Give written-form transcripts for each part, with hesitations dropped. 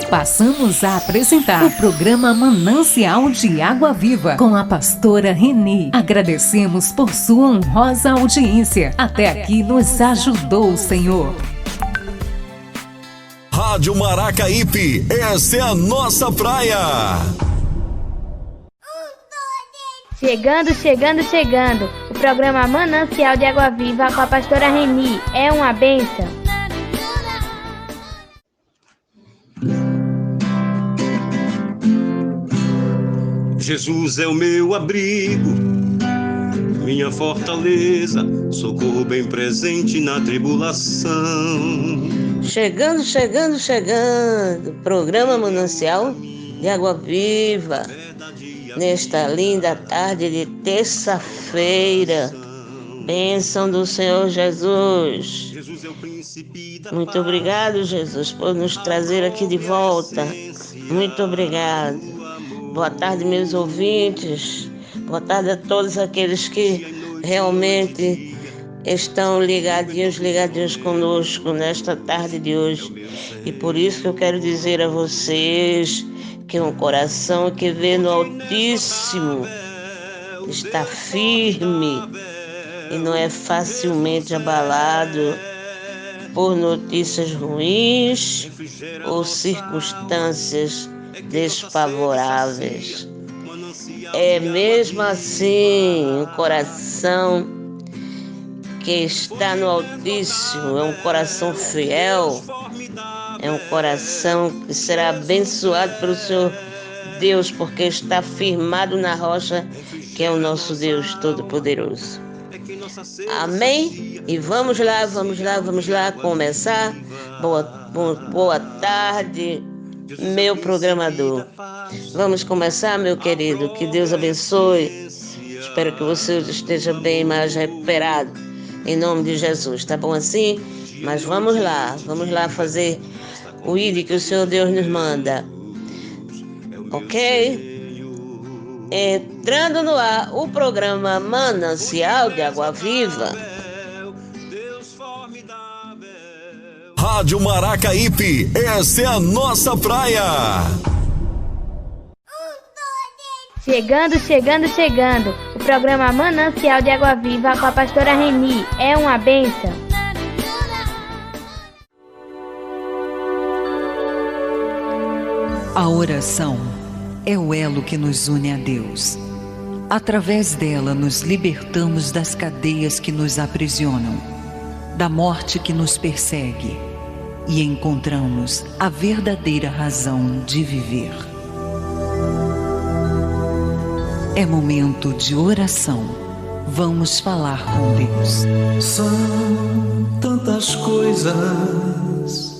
Passamos a apresentar o programa Manancial de Água Viva com a pastora Reni. Agradecemos por sua honrosa audiência. Até aqui nos ajudou o Senhor. Rádio Maracaípe, essa é a nossa praia. Chegando. O programa Manancial de Água Viva com a pastora Reni. É uma bênção. Jesus é o meu abrigo, minha fortaleza, socorro bem presente na tribulação. Chegando, programa Manancial de Água Viva, nesta linda tarde de terça-feira. Bênção do Senhor Jesus. Muito obrigado, Jesus, por nos trazer aqui de volta. Muito obrigado. Boa tarde, meus ouvintes. Boa tarde a todos aqueles que realmente estão ligadinhos conosco nesta tarde de hoje. E por isso que eu quero dizer a vocês que um coração que vê no Altíssimo está firme e não é facilmente abalado por notícias ruins ou circunstâncias desfavoráveis. É mesmo assim um coração que está no Altíssimo, é um coração fiel, é um coração que será abençoado pelo Senhor Deus, porque está firmado na rocha que é o nosso Deus Todo-Poderoso. Amém? E vamos lá começar. Boa tarde, meu programador. Vamos começar, meu querido. Que Deus abençoe. Espero que você esteja bem, mais recuperado. Em nome de Jesus. Tá bom assim? Mas vamos lá fazer o ID que o Senhor Deus nos manda. Ok? Entrando no ar o programa Manancial de Água Viva. Rádio Maracaípe, essa é a nossa praia. Chegando. O programa Manancial de Água Viva com a pastora Reni. É uma bênção. A oração é o elo que nos une a Deus. Através dela nos libertamos das cadeias que nos aprisionam, da morte que nos persegue, e encontramos a verdadeira razão de viver. É momento de oração. Vamos falar com Deus. São tantas coisas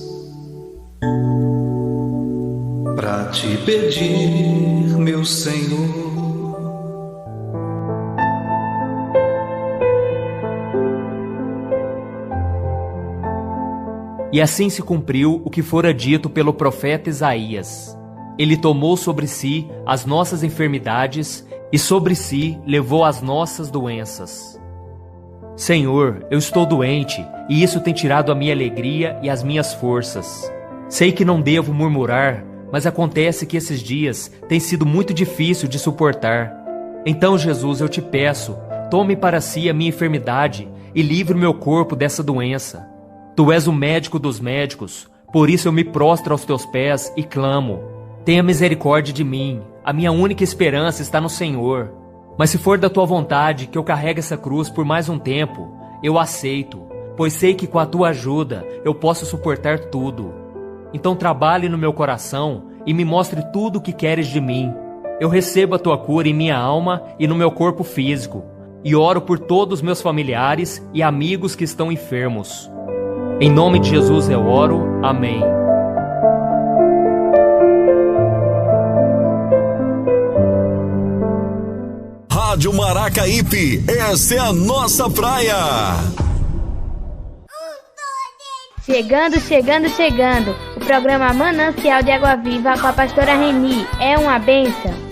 pra te pedir, meu Senhor. E assim se cumpriu o que fora dito pelo profeta Isaías. Ele tomou sobre si as nossas enfermidades e sobre si levou as nossas doenças. Senhor, eu estou doente e isso tem tirado a minha alegria e as minhas forças. Sei que não devo murmurar, mas acontece que esses dias têm sido muito difícil de suportar. Então, Jesus, eu te peço, tome para si a minha enfermidade e livre o meu corpo dessa doença. Tu és o médico dos médicos, por isso eu me prostro aos teus pés e clamo. Tenha misericórdia de mim, a minha única esperança está no Senhor. Mas se for da tua vontade que eu carregue essa cruz por mais um tempo, eu aceito, pois sei que com a tua ajuda eu posso suportar tudo. Então trabalhe no meu coração e me mostre tudo o que queres de mim. Eu recebo a tua cura em minha alma e no meu corpo físico, e oro por todos os meus familiares e amigos que estão enfermos. Em nome de Jesus eu oro. Amém. Rádio Maracaípe, essa é a nossa praia. Chegando. O programa Manancial de Água Viva com a pastora Reni. É uma bênção.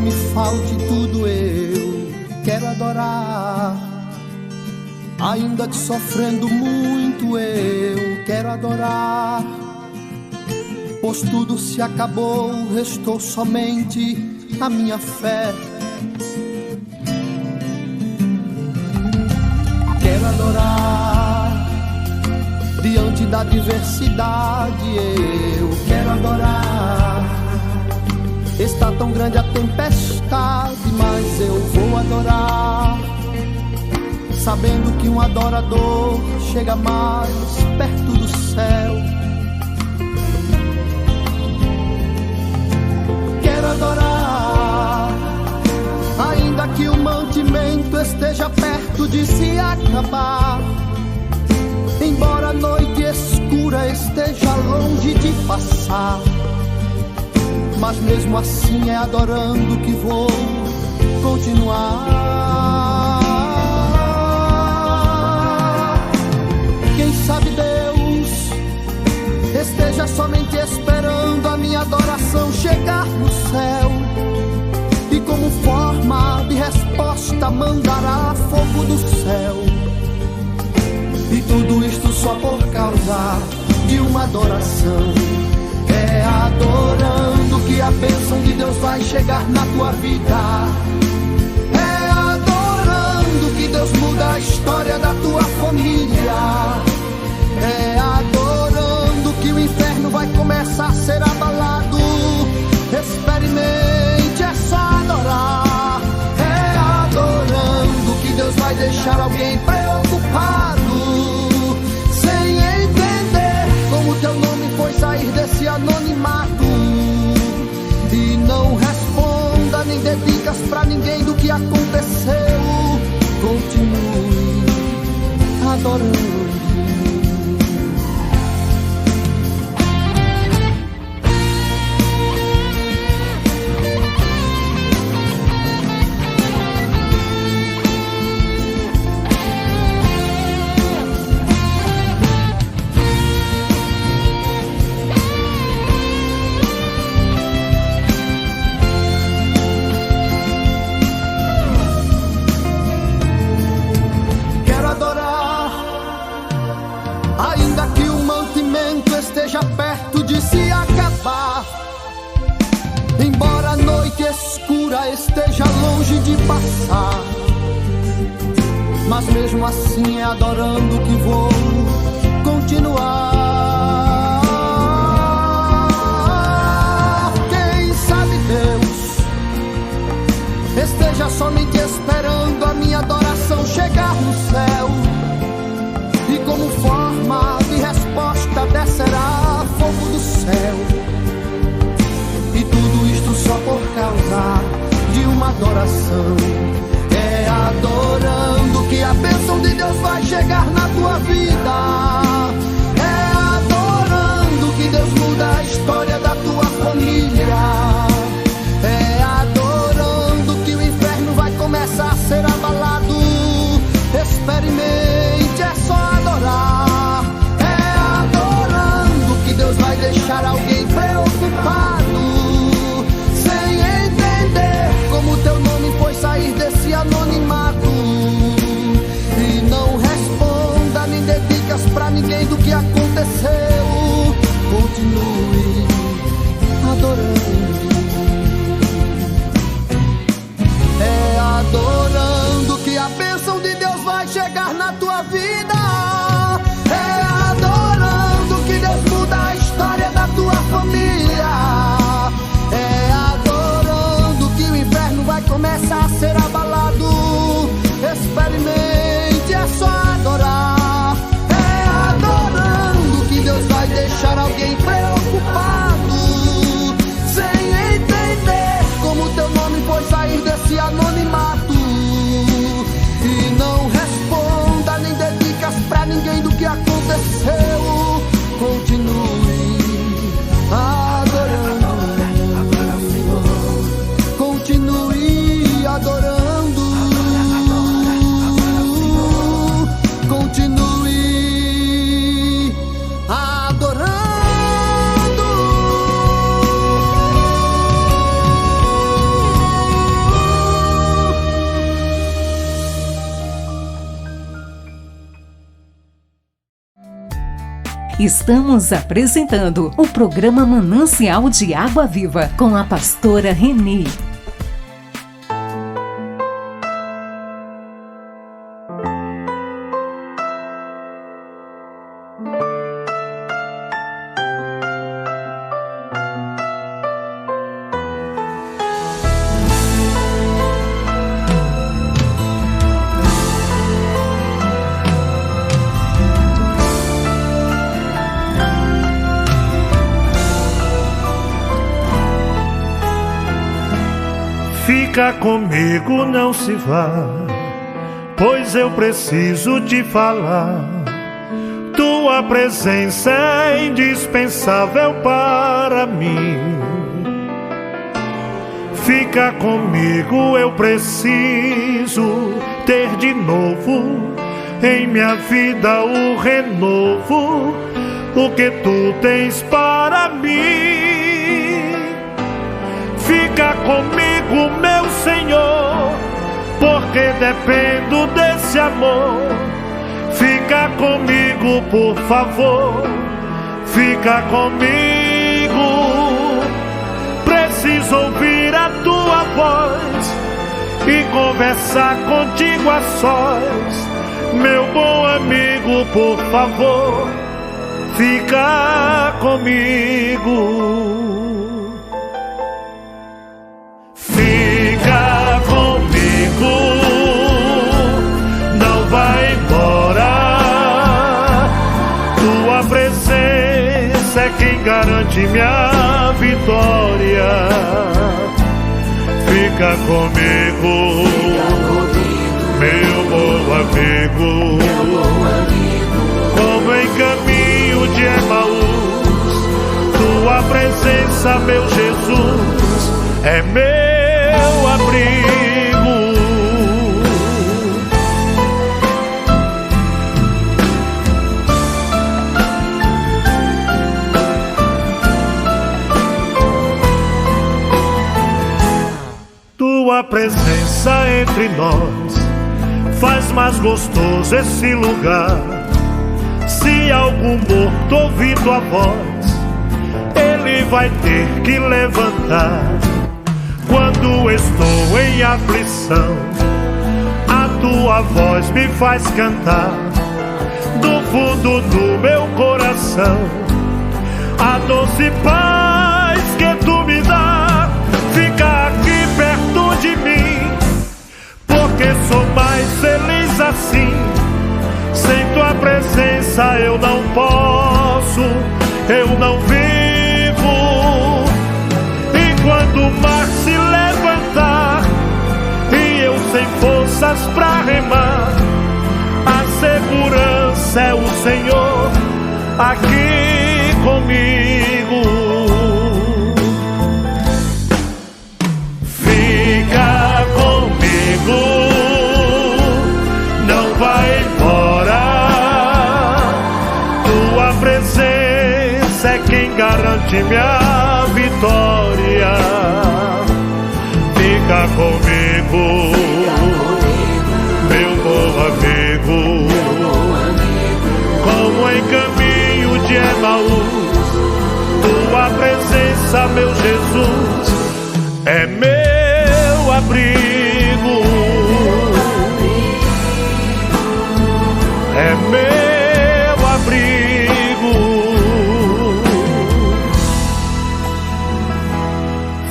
me falte tudo, eu quero adorar. Ainda que sofrendo muito, eu quero adorar. Pois tudo se acabou, restou somente a minha fé. Quero adorar. Diante da adversidade, eu quero adorar. Está tão grande a tempestade, mas eu vou adorar. Sabendo que um adorador chega mais perto do céu. Quero adorar, ainda que o mantimento esteja perto de se acabar. Embora a noite escura esteja longe de passar, mas mesmo assim é adorando que vou continuar. Quem sabe Deus esteja somente esperando a minha adoração chegar no céu, e como forma de resposta mandará fogo do céu. E tudo isto só por causa de uma adoração. É adorando que a bênção de Deus vai chegar na tua vida. É adorando que Deus muda a história da tua família. É adorando que o inferno vai começar a ser abalado. Experimente, é só adorar. É adorando que Deus vai deixar alguém preocupado, sem entender como teu nome foi sair desse anonimato. E não responda nem dê dicas pra ninguém do que aconteceu. Continue adorando. Esteja perto de se acabar, embora a noite escura esteja longe de passar, mas mesmo assim é adorando que vou continuar. Quem sabe Deus esteja somente esperando a minha adoração chegar no céu, e como forma de resposta descerá fogo do céu. E tudo isto só por causa de uma adoração. É adorando que a bênção de Deus vai chegar na tua vida. É adorando que Deus muda a história da tua família. É adorando que o inferno vai começar a ser abalado. Experimente, é só adorar. É adorando que Deus vai deixar alguém preocupado, sem entender como teu nome foi sair desse anonimato. E não responda nem dê Estamos apresentando o programa Manancial de Água Viva com a pastora Reni. Fica comigo, não se vá, pois eu preciso te falar. Tua presença é indispensável para mim. Fica comigo, eu preciso ter de novo em minha vida o renovo, o que tu tens para mim. Fica comigo, meu Senhor, porque dependo desse amor. Fica comigo, por favor, fica comigo. Preciso ouvir a tua voz e conversar contigo a sós. Meu bom amigo, por favor, fica comigo. Fica comigo, não vai embora. Tua presença é quem garante minha vitória. Fica comigo, meu bom amigo, como em caminho de Emaús. Tua presença, meu Jesus, é meu abrigo. Tua presença entre nós faz mais gostoso esse lugar. Se algum morto ouvir tua voz, ele vai ter que levantar. Quando estou em aflição, a tua voz me faz cantar. Do fundo do meu coração, a doce paz que tu me dá. Fica aqui perto de mim, porque sou mais feliz assim. Sem tua presença eu não posso, eu não vivo. E quando o mar se levantar e eu sem forças pra remar, a segurança é o Senhor aqui comigo. Fica comigo, não vai embora. Tua presença é quem garante minha vitória. Fica comigo, meu bom amigo, como em caminho de Emaús. Tua presença, meu Jesus, é meu abrigo, é meu abrigo.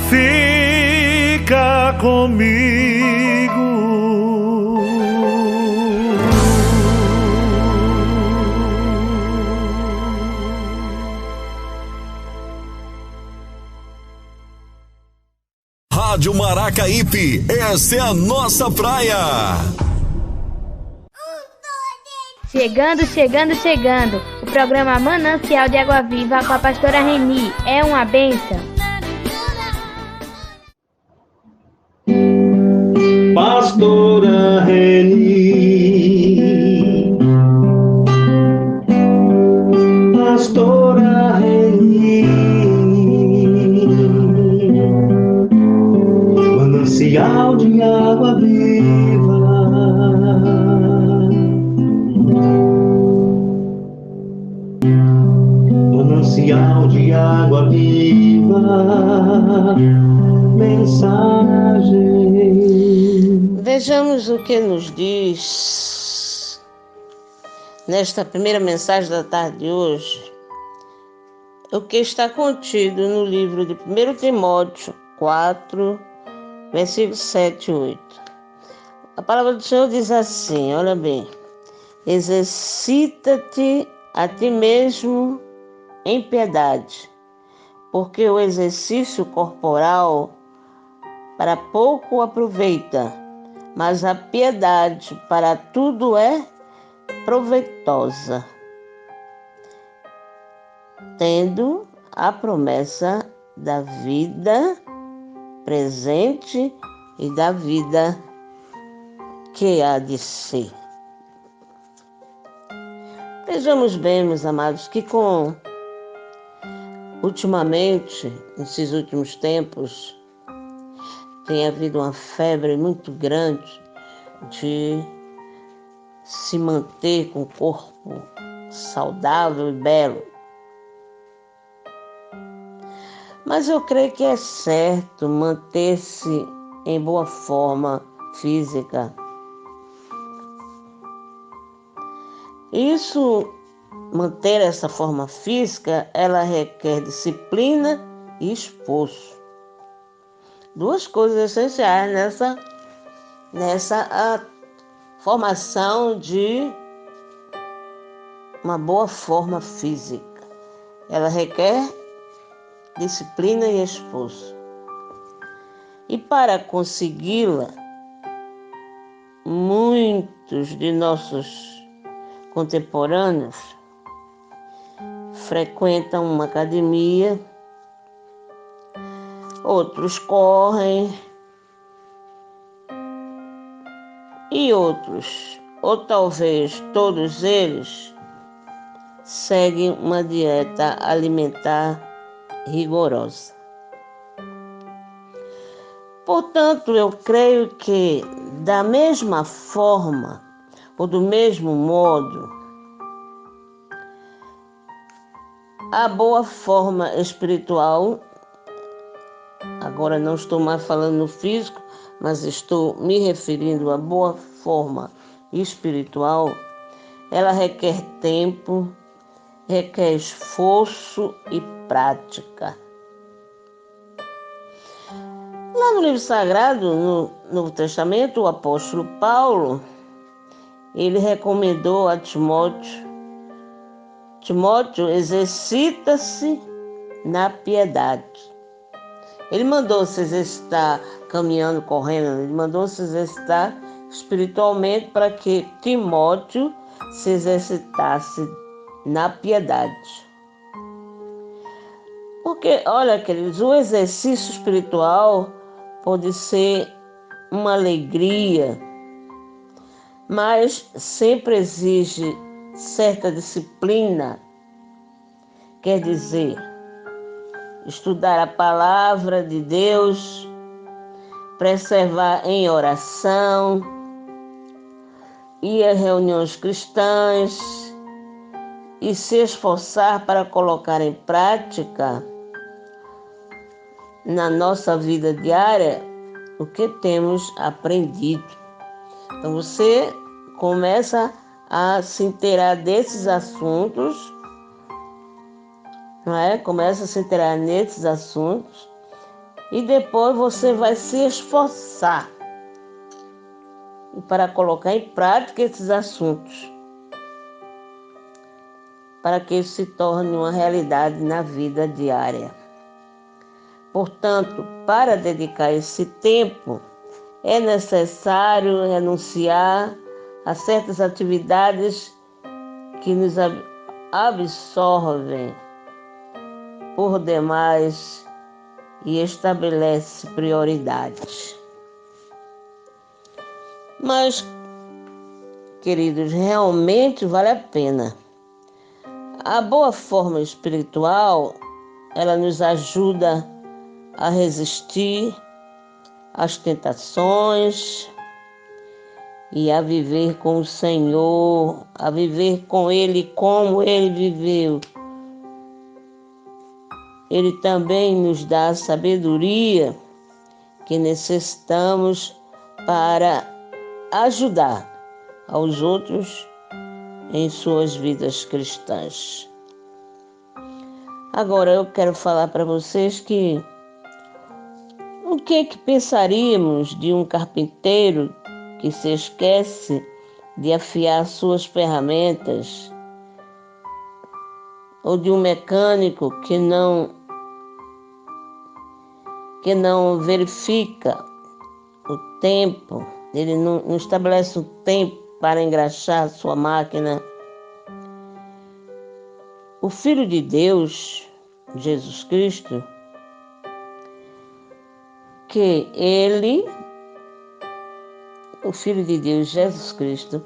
Fica comigo. Rádio Maracaípe, essa é a nossa praia. Chegando. O programa Manancial de Água Viva com a pastora Reni. É uma bênção. Pastora Reni, pastora Reni, manancial de água viva. mensagem. Vejamos o que nos diz nesta primeira mensagem da tarde de hoje, o que está contido no livro de 1 Timóteo 4, versículos 7 e 8. A palavra do Senhor diz assim, olha bem: exercita-te a ti mesmo em piedade, porque o exercício corporal para pouco aproveita, mas a piedade para tudo é proveitosa, tendo a promessa da vida presente e da vida que há de ser. Vejamos bem, meus amados, que ultimamente, nesses últimos tempos, tem havido uma febre muito grande de se manter com o corpo saudável e belo. Mas eu creio que é certo manter-se em boa forma física. Isso, manter essa forma física, ela requer disciplina e esforço. Duas coisas essenciais nessa formação de uma boa forma física. Ela requer disciplina e esforço. E para consegui-la, muitos de nossos contemporâneos frequentam uma academia, outros correm e outros, ou talvez todos eles, seguem uma dieta alimentar rigorosa. Portanto, eu creio que da mesma forma ou do mesmo modo, a boa forma espiritual, agora não estou mais falando no físico, mas estou me referindo à boa forma espiritual, ela requer tempo, requer esforço e prática. Lá no livro sagrado, no Novo Testamento, o apóstolo Paulo, ele recomendou a Timóteo: exercita-se na piedade. Ele mandou se exercitar caminhando, correndo, ele mandou se exercitar espiritualmente para que Timóteo se exercitasse na piedade. Porque, olha, queridos, o exercício espiritual pode ser uma alegria, mas sempre exige certa disciplina. Quer dizer, estudar a palavra de Deus, preservar em oração, ir a reuniões cristãs e se esforçar para colocar em prática na nossa vida diária o que temos aprendido. Então você começa a se inteirar desses assuntos, não é? Começa a se inteirar nesses assuntos e depois você vai se esforçar para colocar em prática esses assuntos, para que isso se torne uma realidade na vida diária. Portanto, para dedicar esse tempo, é necessário renunciar a certas atividades que nos absorvem por demais e estabelece prioridades. Mas, queridos, realmente vale a pena. A boa forma espiritual, ela nos ajuda a resistir às tentações e a viver com o Senhor, a viver com Ele como Ele viveu. Ele também nos dá a sabedoria que necessitamos para ajudar aos outros em suas vidas cristãs. Agora eu quero falar para vocês que o que pensaríamos de um carpinteiro que se esquece de afiar suas ferramentas, ou de um mecânico que não verifica o tempo, ele não estabelece o tempo para engraxar a sua máquina. O Filho de Deus, Jesus Cristo, que o Filho de Deus, Jesus Cristo,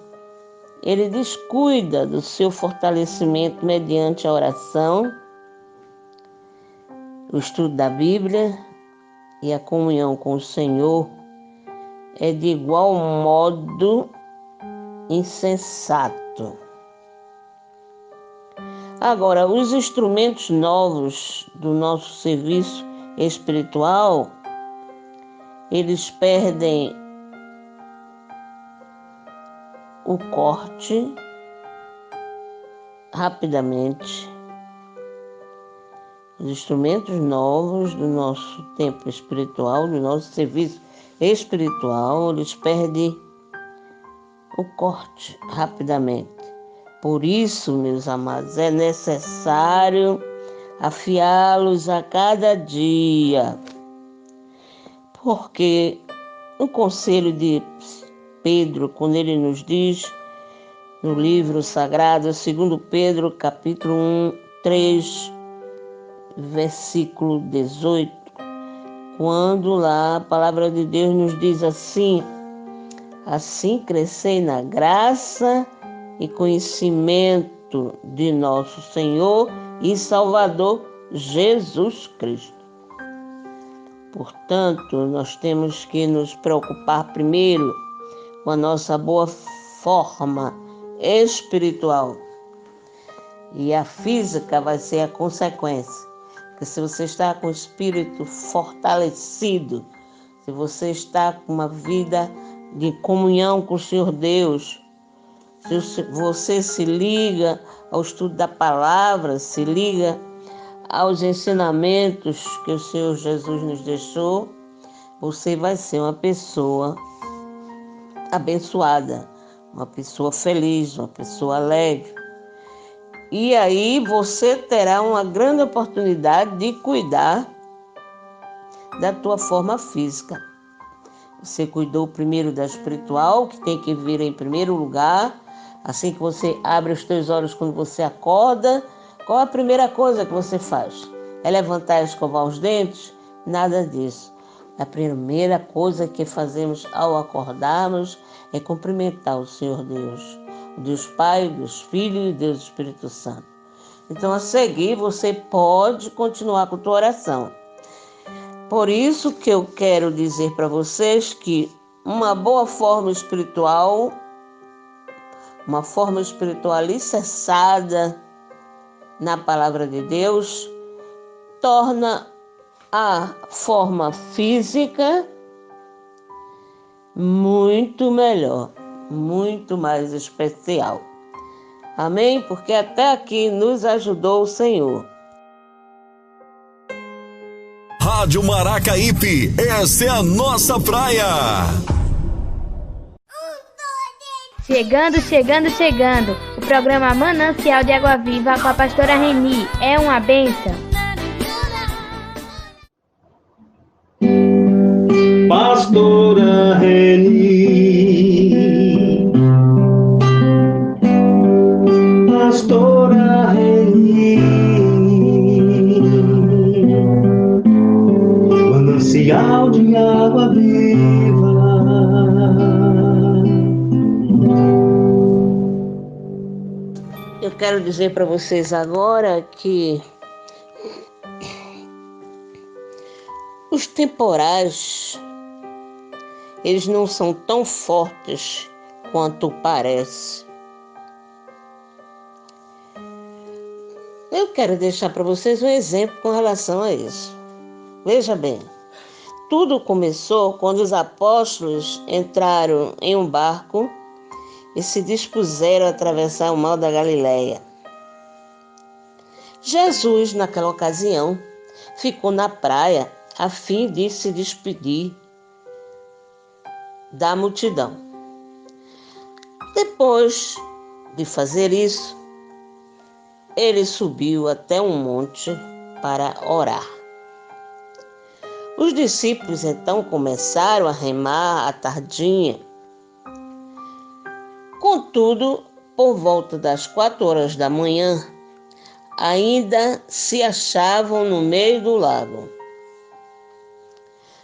ele descuida do seu fortalecimento mediante a oração, o estudo da Bíblia e a comunhão com o Senhor, é de igual modo insensato. Agora, os instrumentos novos do nosso serviço espiritual, eles perdem o corte rapidamente. Os instrumentos novos do nosso tempo espiritual, do nosso serviço espiritual, eles perdem o corte rapidamente. Por isso, meus amados, é necessário afiá-los a cada dia, porque o conselho de Pedro, quando ele nos diz no livro sagrado, 2 Pedro, capítulo 1, 3, versículo 18, quando lá a palavra de Deus nos diz assim: assim crescei na graça e conhecimento de nosso Senhor e Salvador Jesus Cristo. Portanto, nós temos que nos preocupar primeiro com a nossa boa forma espiritual. E a física vai ser a consequência. Porque se você está com o espírito fortalecido, se você está com uma vida de comunhão com o Senhor Deus, se você se liga ao estudo da palavra, se liga aos ensinamentos que o Senhor Jesus nos deixou, você vai ser uma pessoa abençoada, uma pessoa feliz, uma pessoa alegre. E aí você terá uma grande oportunidade de cuidar da tua forma física. Você cuidou primeiro da espiritual, que tem que vir em primeiro lugar. Assim que você abre os teus olhos quando você acorda, qual a primeira coisa que você faz? É levantar e escovar os dentes? Nada disso. A primeira coisa que fazemos ao acordarmos é cumprimentar o Senhor Deus, o Deus Pai, o Deus Filho e o Deus Espírito Santo. Então, a seguir, você pode continuar com a tua oração. Por isso que eu quero dizer para vocês que uma boa forma espiritual, uma forma espiritual alicerçada na palavra de Deus, torna a forma física muito melhor, muito mais especial. Amém? Porque até aqui nos ajudou o Senhor. Rádio Maracaípe, essa é a nossa praia. Chegando. O programa Manancial de Água Viva com a pastora Reni. É uma bênção. Pastora Reni, Pastora Reni, Manancial de Água Viva. Eu quero dizer para vocês agora que os temporais, eles não são tão fortes quanto parece. quero deixar para vocês um exemplo com relação a isso. Veja bem, tudo começou quando os apóstolos entraram em um barco e se dispuseram a atravessar o mar da Galileia. Jesus, naquela ocasião, ficou na praia a fim de se despedir da multidão. Depois de fazer isso, ele subiu até um monte para orar. Os discípulos então começaram a remar à tardinha. Contudo, por volta das 4 horas da manhã, ainda se achavam no meio do lago.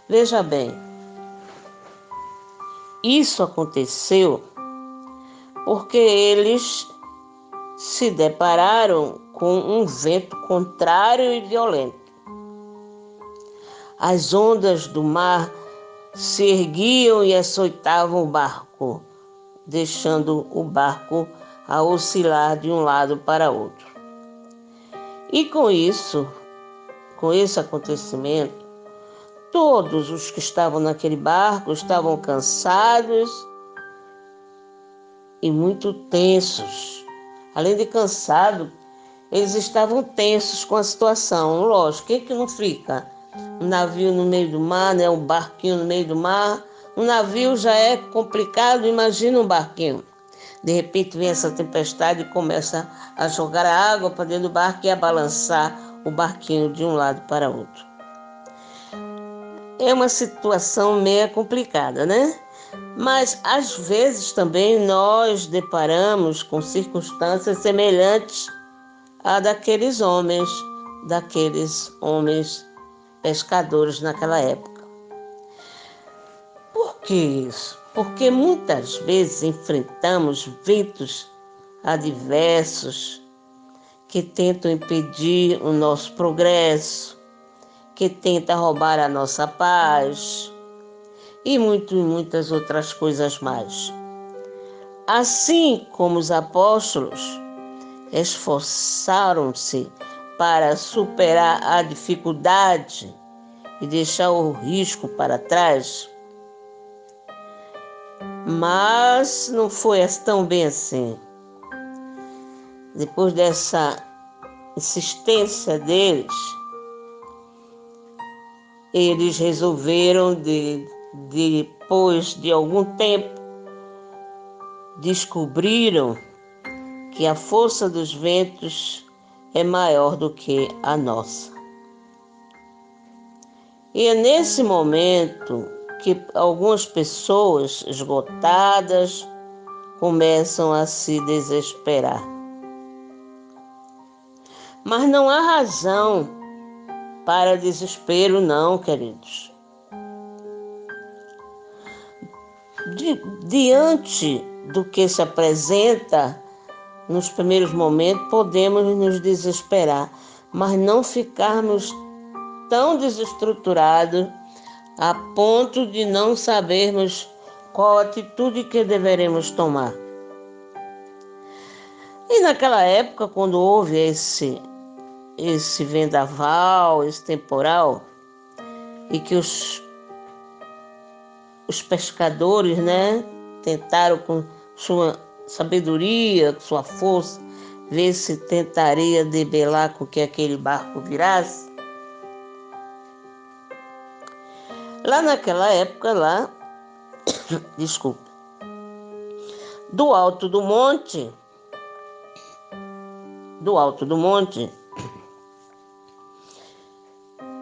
Veja bem, isso aconteceu porque eles se depararam com um vento contrário e violento. As ondas do mar se erguiam e açoitavam o barco, deixando o barco a oscilar de um lado para outro. E com esse acontecimento, todos os que estavam naquele barco estavam cansados e muito tensos. Além de cansados, eles estavam tensos com a situação. Lógico, quem que não fica? Um navio no meio do mar, né? Um barquinho no meio do mar. Um navio já é complicado, imagina um barquinho. De repente vem essa tempestade e começa a jogar a água para dentro do barco e a balançar o barquinho de um lado para outro. É uma situação meio complicada, né? Mas às vezes também nós deparamos com circunstâncias semelhantes à daqueles homens pescadores naquela época. Por que isso? Porque muitas vezes enfrentamos ventos adversos que tentam impedir o nosso progresso, que tentam roubar a nossa paz e muitas outras coisas mais. Assim como os apóstolos esforçaram-se para superar a dificuldade e deixar o risco para trás, mas não foi tão bem assim. Depois dessa insistência deles, eles resolveram, depois de algum tempo, descobriram que a força dos ventos é maior do que a nossa. E é nesse momento que algumas pessoas esgotadas começam a se desesperar. Mas não há razão para desespero, não, queridos. Diante do que se apresenta nos primeiros momentos, podemos nos desesperar, mas não ficarmos tão desestruturados a ponto de não sabermos qual atitude que deveremos tomar. E naquela época, quando houve esse vendaval, esse temporal, e que os pescadores, né, tentaram com sua sabedoria, com sua força, ver se tentaria debelar com que aquele barco virasse. Lá naquela época, do alto do monte,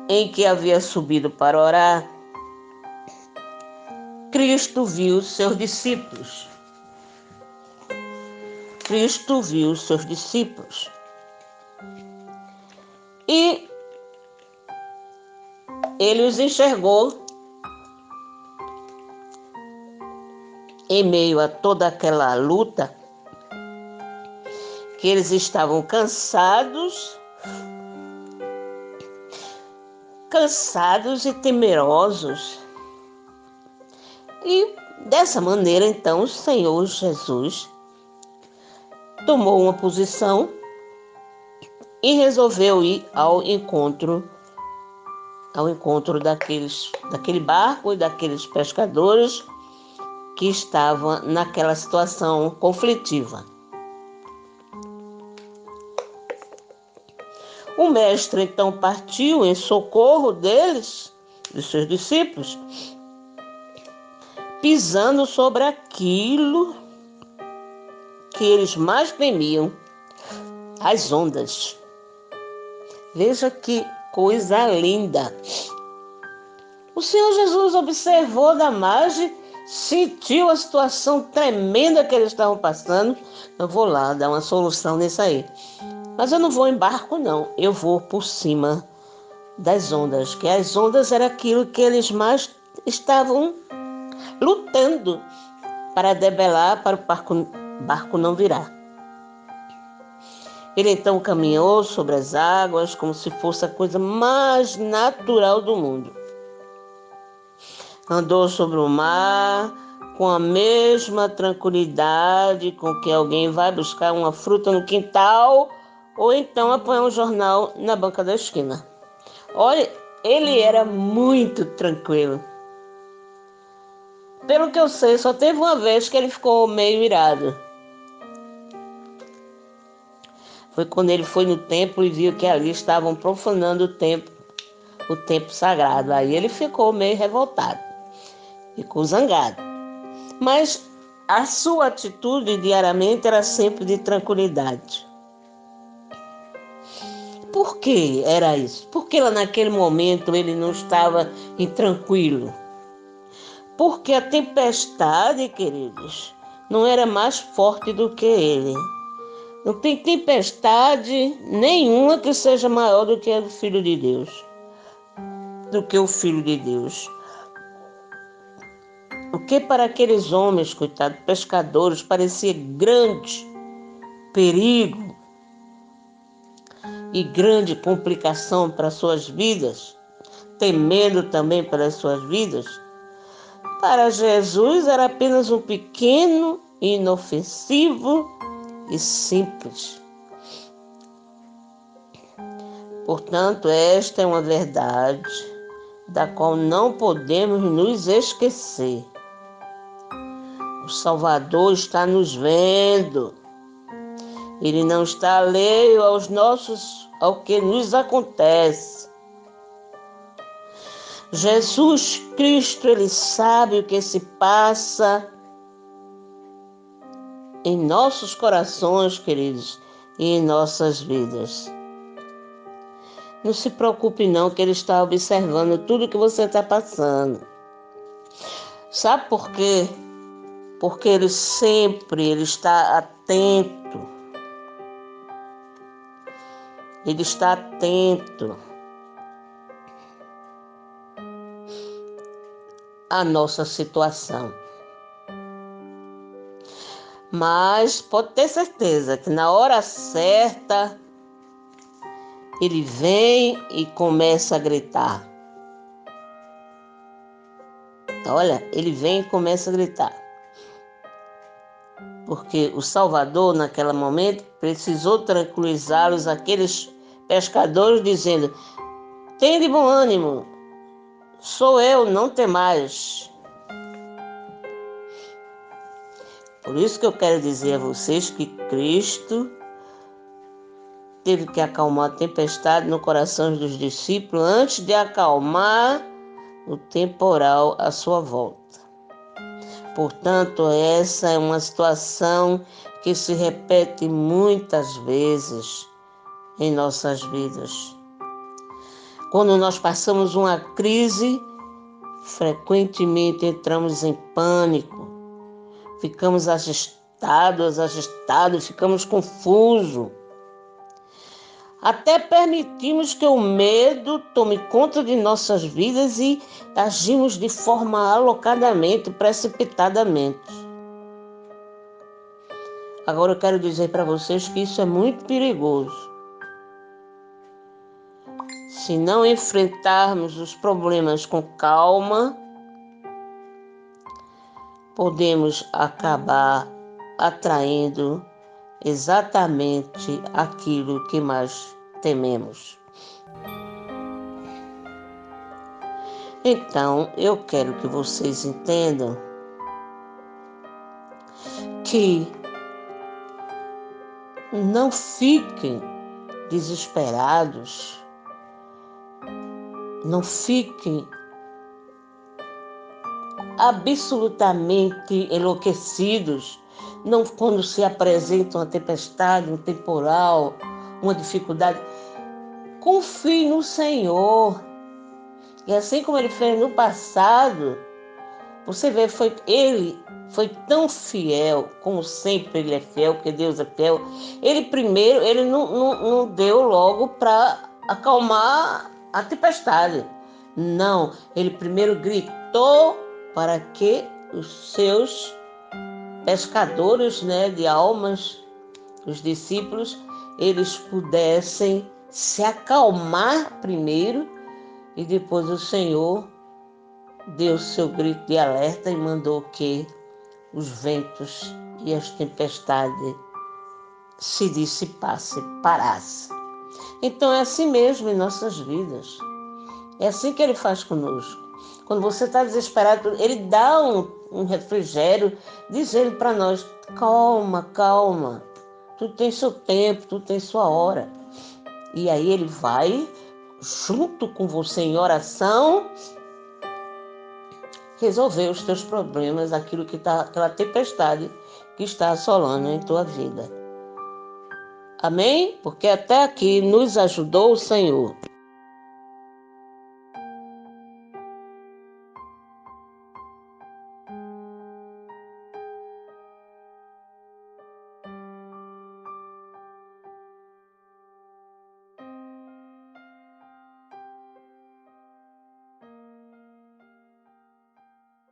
em que havia subido para orar, Cristo viu seus discípulos. E ele os enxergou em meio a toda aquela luta, que eles estavam cansados e temerosos. E dessa maneira, então, o Senhor Jesus tomou uma posição e resolveu ir ao encontro daquele barco e daqueles pescadores que estavam naquela situação conflitiva. O mestre então partiu em socorro deles, dos seus discípulos, pisando sobre aquilo que eles mais temiam, as ondas. Veja que coisa linda! O Senhor Jesus observou da margem, sentiu a situação tremenda que eles estavam passando. Eu vou lá dar uma solução nisso aí. Mas eu não vou em barco, não. Eu vou por cima das ondas, que as ondas era aquilo que eles mais estavam lutando para debelar, para o barco não virar. Ele então caminhou sobre as águas como se fosse a coisa mais natural do mundo. Andou sobre o mar com a mesma tranquilidade com que alguém vai buscar uma fruta no quintal ou então apanhar um jornal na banca da esquina. Olha, ele era muito tranquilo. Pelo que eu sei, só teve uma vez que ele ficou meio irado. Foi quando ele foi no templo e viu que ali estavam profanando o templo sagrado. Aí ele ficou meio revoltado, ficou zangado. Mas a sua atitude diariamente era sempre de tranquilidade. Por que era isso? Porque lá naquele momento ele não estava intranquilo. Porque a tempestade, queridos, não era mais forte do que ele. Não tem tempestade nenhuma que seja maior do que o Filho de Deus. O que para aqueles homens, coitados, pescadores, parecia grande perigo e grande complicação para suas vidas, temendo também pelas suas vidas, para Jesus era apenas um pequeno, inofensivo e simples. Portanto, esta é uma verdade da qual não podemos nos esquecer. O Salvador está nos vendo. Ele não está alheio ao que nos acontece. Jesus Cristo, ele sabe o que se passa em nossos corações, queridos, e em nossas vidas. Não se preocupe não, que ele está observando tudo que você está passando. Sabe por quê? Porque ele está atento. Ele está atento à nossa situação. Mas pode ter certeza que na hora certa ele vem e começa a gritar. Olha, ele vem e começa a gritar. Porque o Salvador, naquele momento, precisou tranquilizá-los, aqueles pescadores, dizendo: "Tende bom ânimo, sou eu, não temais." Por isso que eu quero dizer a vocês que Cristo teve que acalmar a tempestade no coração dos discípulos antes de acalmar o temporal à sua volta. Portanto, essa é uma situação que se repete muitas vezes em nossas vidas. Quando nós passamos uma crise, frequentemente entramos em pânico, ficamos agitados, ficamos confusos. Até permitimos que o medo tome conta de nossas vidas e agimos de forma alocadamente, precipitadamente. Agora eu quero dizer para vocês que isso é muito perigoso. Se não enfrentarmos os problemas com calma, podemos acabar atraindo exatamente aquilo que mais tememos. Então, eu quero que vocês entendam que não fiquem desesperados, não fiquem absolutamente enlouquecidos quando se apresenta uma tempestade, um temporal, uma dificuldade. Confie no Senhor. E assim como Ele fez no passado, você vê, Ele foi tão fiel, como sempre Ele é fiel, porque Deus é fiel. Ele não deu logo para acalmar a tempestade. Não, Ele primeiro gritou para que os seus pescadores, de almas, os discípulos, eles pudessem se acalmar primeiro, e depois o Senhor deu seu grito de alerta e mandou que os ventos e as tempestades se dissipassem, parassem. Então é assim mesmo em nossas vidas. É assim que Ele faz conosco. Quando você está desesperado, Ele dá um refrigério, dizendo para nós: calma, calma, tudo tem seu tempo, tudo tem sua hora. E aí Ele vai, junto com você em oração, resolver os teus problemas, aquela tempestade que está assolando em tua vida. Amém? Porque até aqui nos ajudou o Senhor.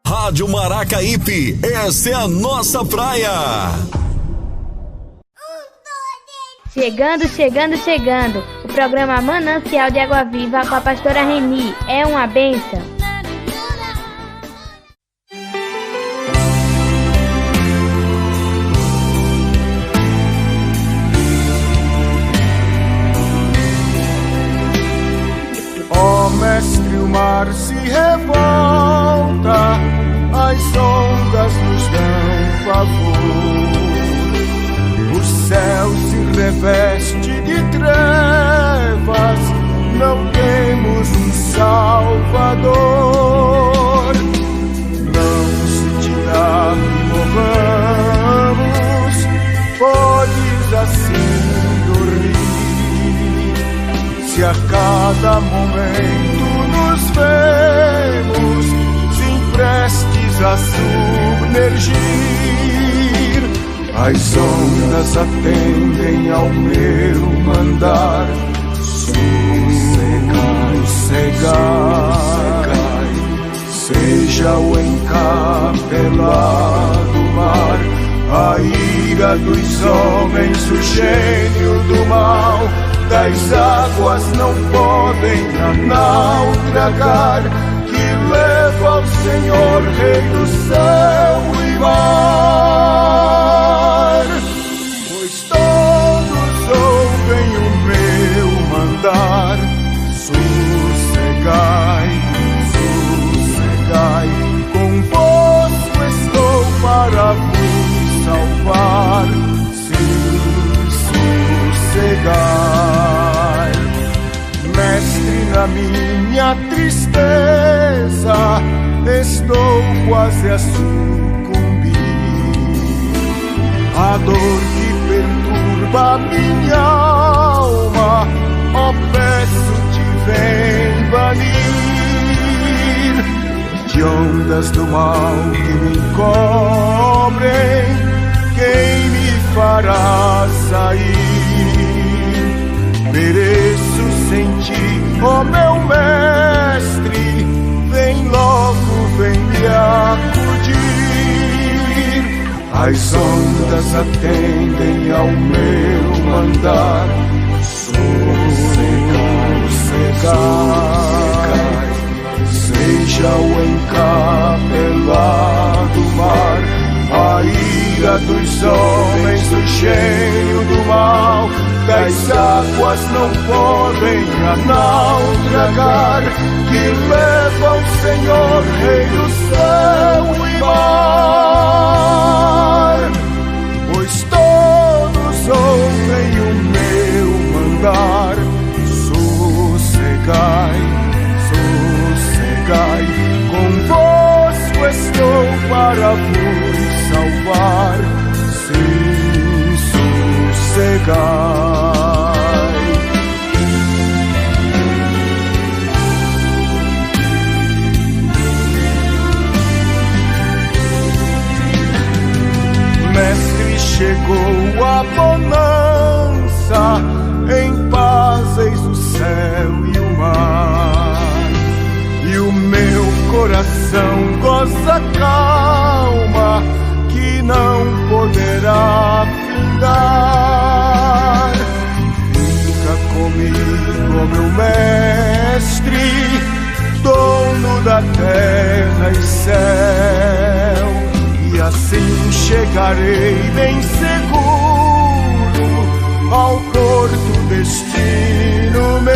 Rádio Maracaípe, essa é a nossa praia. Chegando. O programa Manancial de Água Viva com a pastora Reni. É uma bênção. Ó Mestre, o mar se revolta, as ondas nos dão pavor, o céu se reveste de trevas, não temos um Salvador. Não se dirá que morramos, podes assim dormir, se a cada momento nos vemos prestes a submergir. As ondas atendem ao meu mandar, sossegai, seja o encapelado mar, a ira dos homens, o gênio do mal, das águas não podem a naufragar, que leva ao Senhor, Rei do céu e mar. Pois todos ouvem o meu mandar, sossegai, convosco estou para vos salvar, sim, sossegai. Mestre, na minha tristeza estou quase a sucumbir, a dor que perturba minha alma, ó peço-te, vem banir, de ondas do mal que me encobrem, quem me fará sair? Pereço sem ti, ó meu mestre, vem logo, vem me acudir. As ondas atendem ao meu mandar, sossegai, seja o encapelado mar, a ira dos homens, o gênio do mal, das águas não podem a naufragar, que leva o Senhor, Rei do céu e mar. Pois todos ouvem o meu mandar, sossegai, sossegai, convosco estou para vos salvar, sim, sossegai. Mestre, chegou a bonança, em paz eis o céu e o mar, e o meu coração goza calma, que não poderá findar. Fica comigo, meu mestre, dono da terra e céu, e assim chegarei bem seguro ao porto destino meu.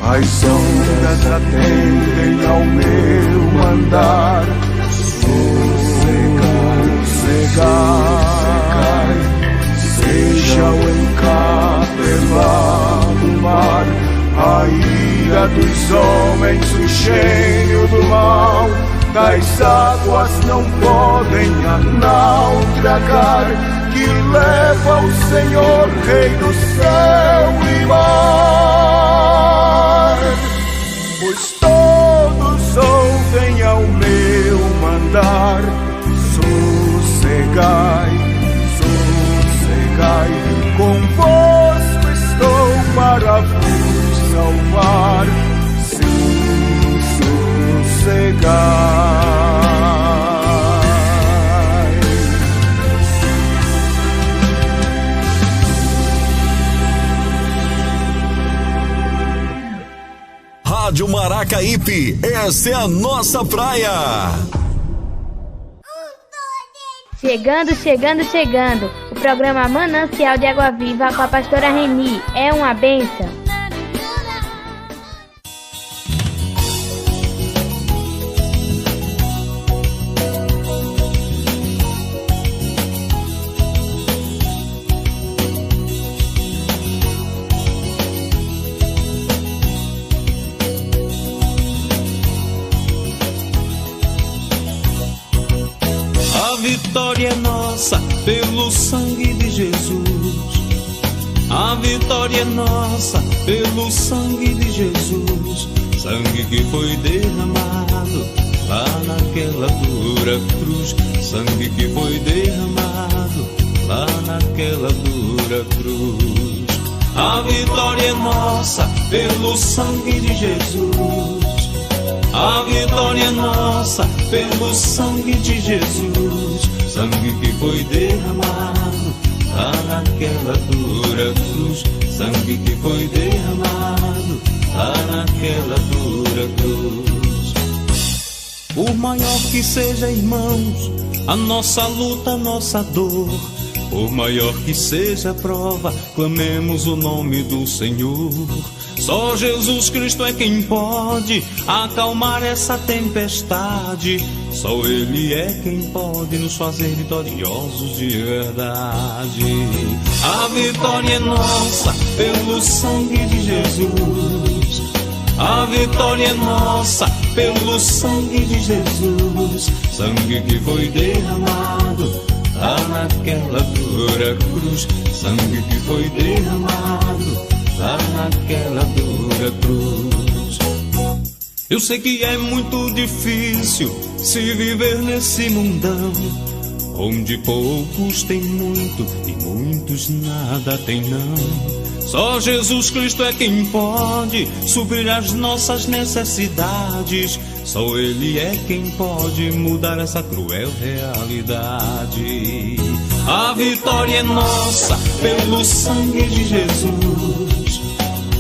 As ondas atendem ao meu mandar, sossegai, sossegai, seja o encapelado mar, a ira dos homens, o cheiro do mal, das águas não podem a naufragar, que leva o Senhor, Rei do céu e mar. Pois todos ouvem ao meu mandar, sossegai, sossegai, convosco estou para vos salvar, sim, sossegai. Rádio Maracaípe, essa é a nossa praia. Chegando, chegando, chegando. O programa Manancial de Água Viva com a pastora Reni. É uma bênção. A vitória é nossa pelo sangue de Jesus. A vitória é nossa pelo sangue de Jesus. Sangue que foi derramado lá naquela dura cruz. Sangue que foi derramado lá naquela dura cruz. A vitória é nossa pelo sangue de Jesus. A vitória é nossa pelo sangue de Jesus. Sangue que foi derramado lá naquela dura cruz. Sangue que foi derramado lá naquela dura cruz. Por maior que seja, irmãos, a nossa luta, a nossa dor, por maior que seja a prova, clamemos o nome do Senhor. Só Jesus Cristo é quem pode acalmar essa tempestade. Só Ele é quem pode nos fazer vitoriosos de verdade. A vitória é nossa pelo sangue de Jesus. A vitória é nossa pelo sangue de Jesus. Sangue que foi derramado lá naquela dura cruz. Sangue que foi derramado lá naquela dura cruz. Eu sei que é muito difícil se viver nesse mundão, onde poucos têm muito e muitos nada têm não. Só Jesus Cristo é quem pode suprir as nossas necessidades. Só Ele é quem pode mudar essa cruel realidade. A vitória é nossa pelo sangue de Jesus.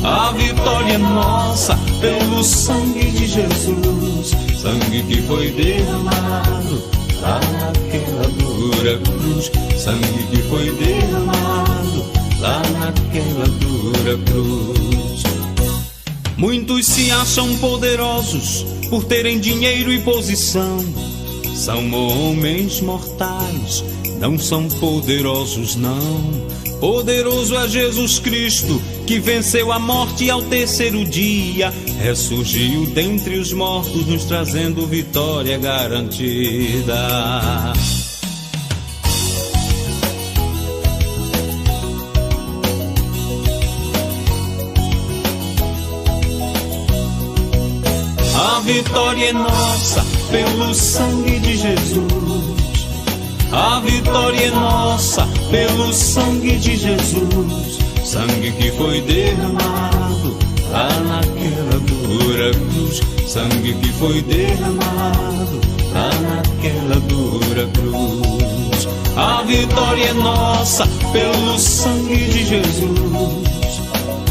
A vitória é nossa pelo sangue de Jesus. Sangue que foi derramado lá naquela dura cruz. Sangue que foi derramado se acham poderosos por terem dinheiro e posição. São homens mortais, não são poderosos não. Poderoso é Jesus Cristo, que venceu a morte e ao terceiro dia ressurgiu dentre os mortos, nos trazendo vitória garantida. A vitória é nossa pelo sangue de Jesus. A vitória é nossa pelo sangue de Jesus. Sangue que foi derramado lá naquela dura cruz. Sangue que foi derramado lá naquela dura cruz. A vitória é nossa pelo sangue de Jesus.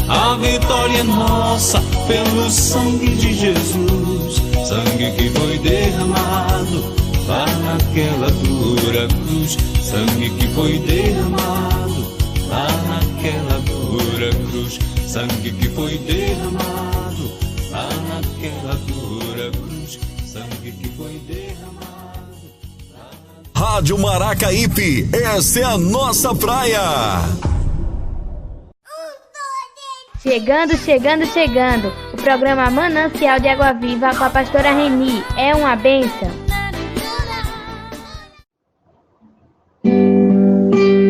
A vitória é nossa pelo sangue de Jesus. Sangue que foi derramado lá naquela dura cruz. Sangue que foi derramado lá naquela dura cruz. Sangue que foi derramado lá naquela dura cruz. Sangue que foi derramado lá naquela... Rádio Maracaípe, essa é a nossa praia. Chegando, chegando, chegando. O programa Manancial de Água Viva com a pastora Reni. É uma bênção.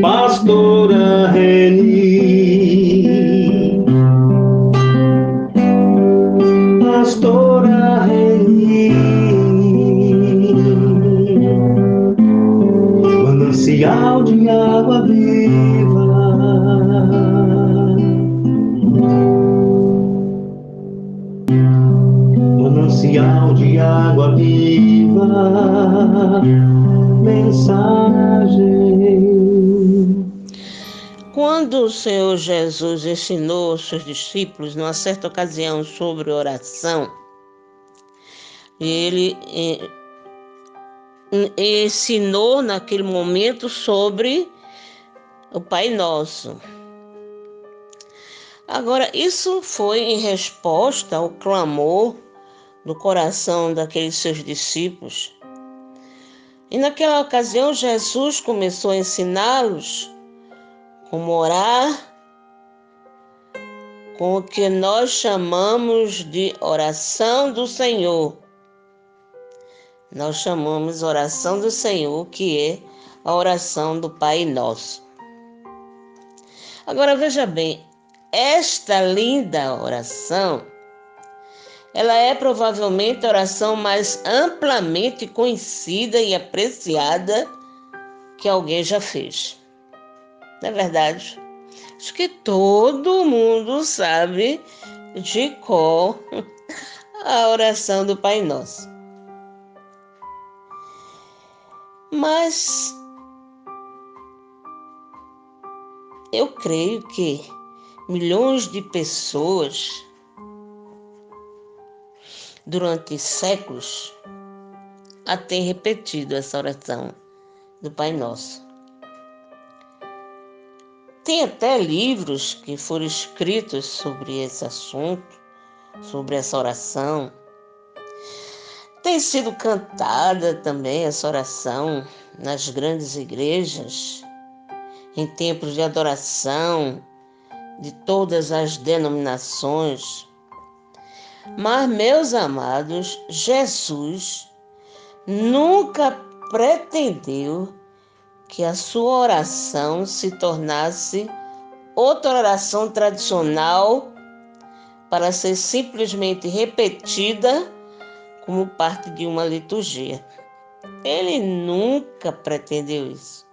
Pastora Reni, Pastora Reni, manancial de água viva, manancial de água viva, mensagem. Quando o Senhor Jesus ensinou aos seus discípulos, numa certa ocasião, sobre oração, ele ensinou naquele momento sobre o Pai Nosso. Agora, isso foi em resposta ao clamor do coração daqueles seus discípulos. E naquela ocasião, Jesus começou a ensiná-los como orar com o que nós chamamos de oração do Senhor. Nós chamamos oração do Senhor, que é a oração do Pai Nosso. Agora veja bem, esta linda oração, ela é provavelmente a oração mais amplamente conhecida e apreciada que alguém já fez. Não é verdade? Acho que todo mundo sabe de cor a oração do Pai Nosso. Mas eu creio que milhões de pessoas, durante séculos, a têm repetido essa oração do Pai Nosso. Tem até livros que foram escritos sobre esse assunto, sobre essa oração. Tem sido cantada também essa oração nas grandes igrejas, em templos de adoração de todas as denominações. Mas, meus amados, Jesus nunca pretendeu que a sua oração se tornasse outra oração tradicional para ser simplesmente repetida como parte de uma liturgia. Ele nunca pretendeu isso.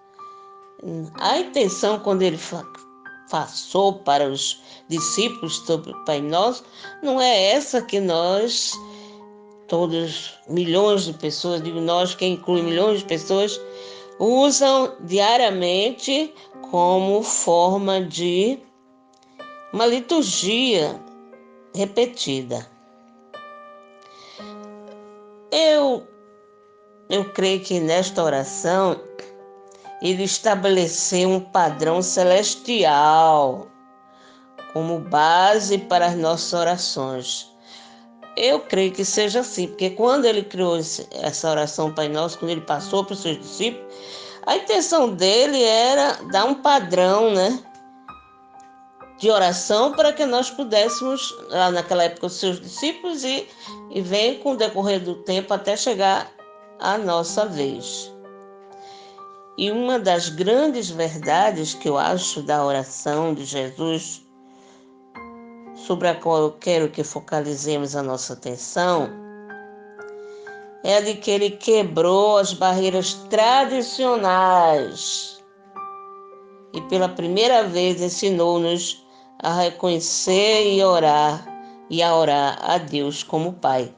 A intenção, quando ele passou para os discípulos sobre o Pai Nosso, não é essa que nós, todos, milhões de pessoas, digo nós, que inclui milhões de pessoas, usam diariamente como forma de uma liturgia repetida. Eu creio que nesta oração ele estabeleceu um padrão celestial como base para as nossas orações. Eu creio que seja assim, porque quando ele criou essa oração Pai Nosso, quando ele passou para os seus discípulos, a intenção dele era dar um padrão, né, de oração para que nós pudéssemos, lá naquela época, os seus discípulos, e vem com o decorrer do tempo até chegar a nossa vez. E uma das grandes verdades que eu acho da oração de Jesus, sobre a qual eu quero que focalizemos a nossa atenção, é a de que ele quebrou as barreiras tradicionais e pela primeira vez ensinou-nos a reconhecer e a orar a Deus como Pai.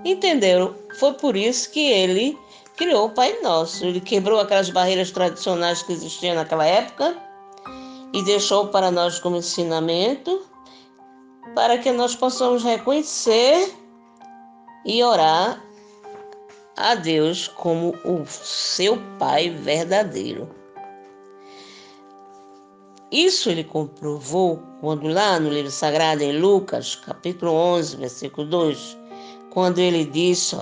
Entenderam? Foi por isso que ele criou o Pai Nosso. Ele quebrou aquelas barreiras tradicionais que existiam naquela época e deixou para nós como ensinamento, para que nós possamos reconhecer e orar a Deus como o seu Pai verdadeiro. Isso ele comprovou quando lá no livro sagrado, em Lucas, capítulo 11, versículo 2, quando ele disse,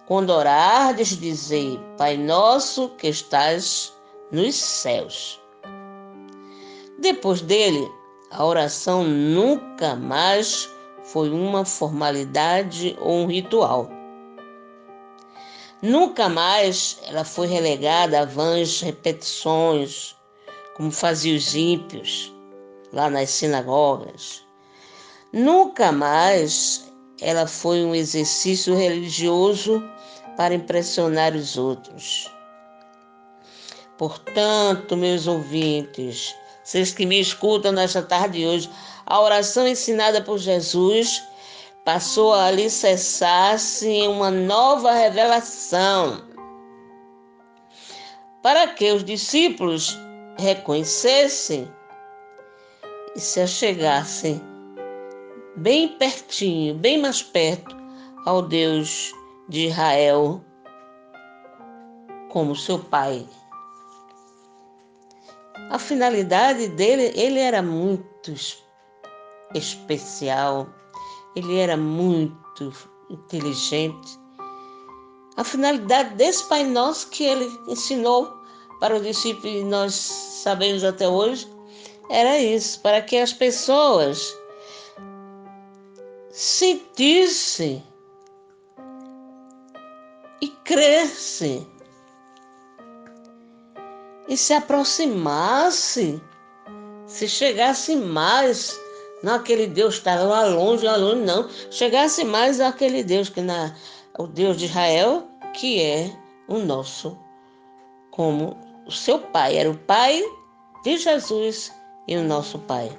quando orardes, dizei, Pai nosso que estás nos céus. Depois dele, a oração nunca mais foi uma formalidade ou um ritual. Nunca mais ela foi relegada a vãs repetições, como faziam os ímpios lá nas sinagogas. Nunca mais ela foi um exercício religioso para impressionar os outros. Portanto, meus ouvintes, vocês que me escutam nesta tarde de hoje, a oração ensinada por Jesus passou a alicerçar-se em uma nova revelação, para que os discípulos reconhecessem e se achegassem bem pertinho, bem mais perto ao Deus de Israel como seu Pai. A finalidade dele, ele era muito especial, ele era muito inteligente. A finalidade desse Pai Nosso que ele ensinou para os discípulos, e nós sabemos até hoje, era isso, para que as pessoas sentissem e crescem e se aproximasse, se chegasse mais, não aquele Deus está lá longe, não, chegasse mais àquele Deus, o Deus de Israel, que é o nosso, como o seu Pai, era o Pai de Jesus e o nosso Pai.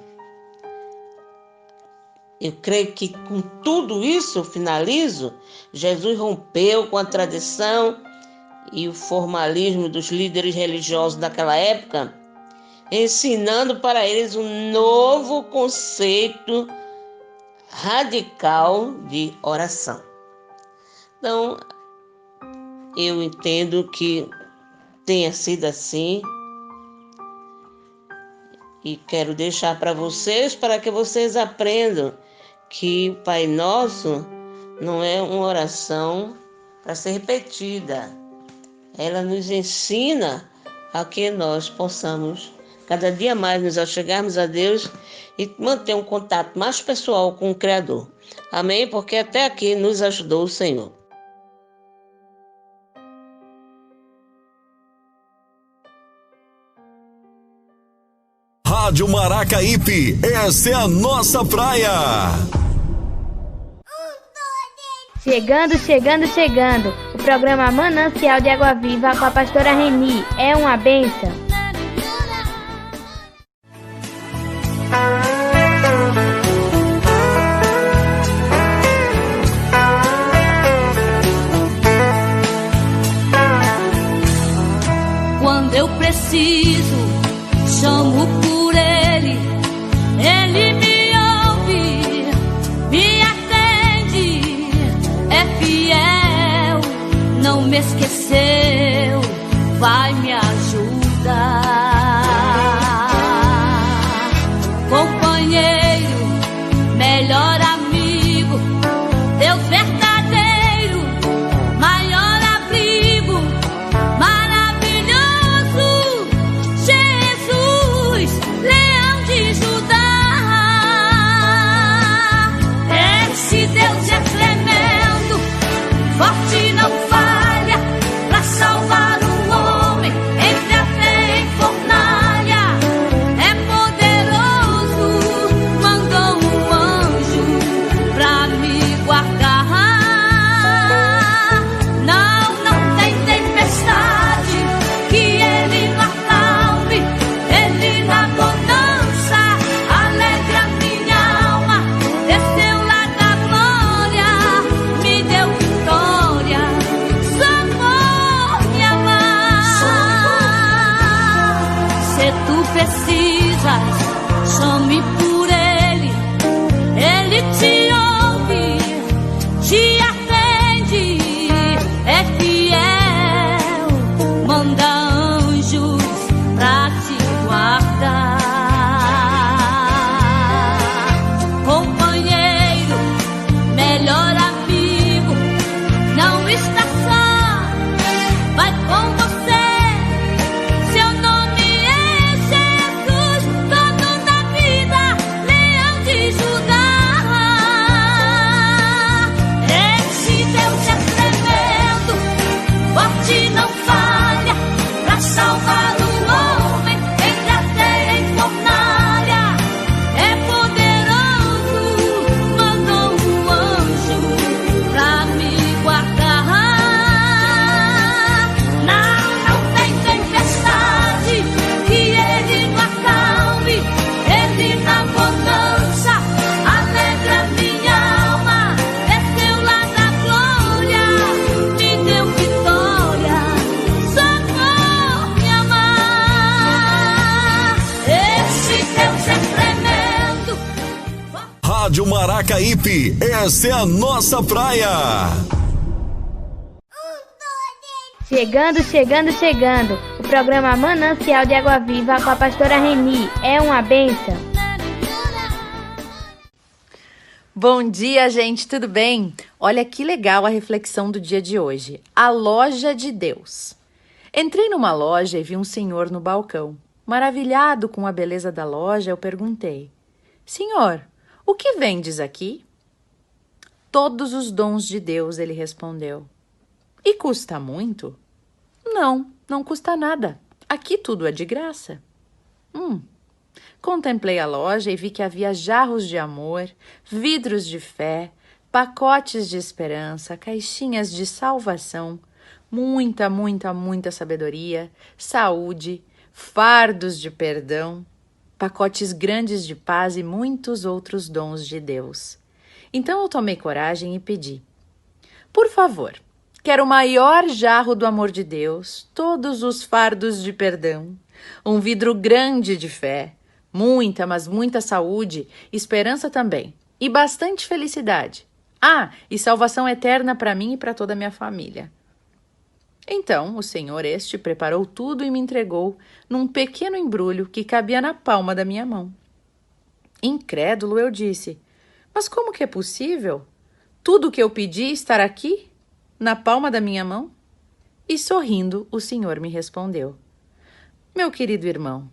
Eu creio que com tudo isso, eu finalizo, Jesus rompeu com a tradição e o formalismo dos líderes religiosos daquela época, ensinando para eles um novo conceito radical de oração. Então, eu entendo que tenha sido assim e quero deixar para vocês, para que vocês aprendam que o Pai Nosso não é uma oração para ser repetida. Ela nos ensina a que nós possamos cada dia mais nos achegarmos a Deus e manter um contato mais pessoal com o Criador. Amém? Porque até aqui nos ajudou o Senhor. Rádio Maracaípe, essa é a nossa praia. Chegando. O programa Manancial de Água Viva com a pastora Reni. É uma bênção. Quando eu preciso, chamo por Ele, Ele me ouve, me atende, é fiel, não me esqueceu, vai me ajudar. Companheiro, melhor amigo, Deus está só, vai com você. Seu nome é Jesus, dono da vida, leão de Judá. Esse Deus é tremendo, forte não falha, pra salvar o homem entre a terra e fornalha. É poderoso, mandou um anjo pra me guardar. Não tem tempestade que ele não acalme. Ele na bonança alegra minha alma. Desceu lá na glória, me deu vitória, sanou me amar. Esse Deus é tremendo. Rádio Maracaípe, essa é a nossa praia. Chegando, chegando, chegando. O programa Manancial de Água Viva com a pastora Reni. É uma bênção. Bom dia, gente, tudo bem? Olha que legal a reflexão do dia de hoje. A loja de Deus. Entrei numa loja e vi um senhor no balcão. Maravilhado com a beleza da loja, eu perguntei: Senhor, o que vendes aqui? Todos os dons de Deus, ele respondeu. E custa muito? Não, não custa nada. Aqui tudo é de graça. Contemplei a loja e vi que havia jarros de amor, vidros de fé, pacotes de esperança, caixinhas de salvação, muita, muita, muita sabedoria, saúde, fardos de perdão, pacotes grandes de paz e muitos outros dons de Deus. Então eu tomei coragem e pedi: por favor, quero o maior jarro do amor de Deus, todos os fardos de perdão, um vidro grande de fé, muita, mas muita saúde, esperança também, e bastante felicidade. Ah, e salvação eterna para mim e para toda a minha família. Então, o Senhor preparou tudo e me entregou num pequeno embrulho que cabia na palma da minha mão. Incrédulo, eu disse: mas como que é possível? Tudo o que eu pedi estar aqui, na palma da minha mão? E sorrindo, o Senhor me respondeu: meu querido irmão,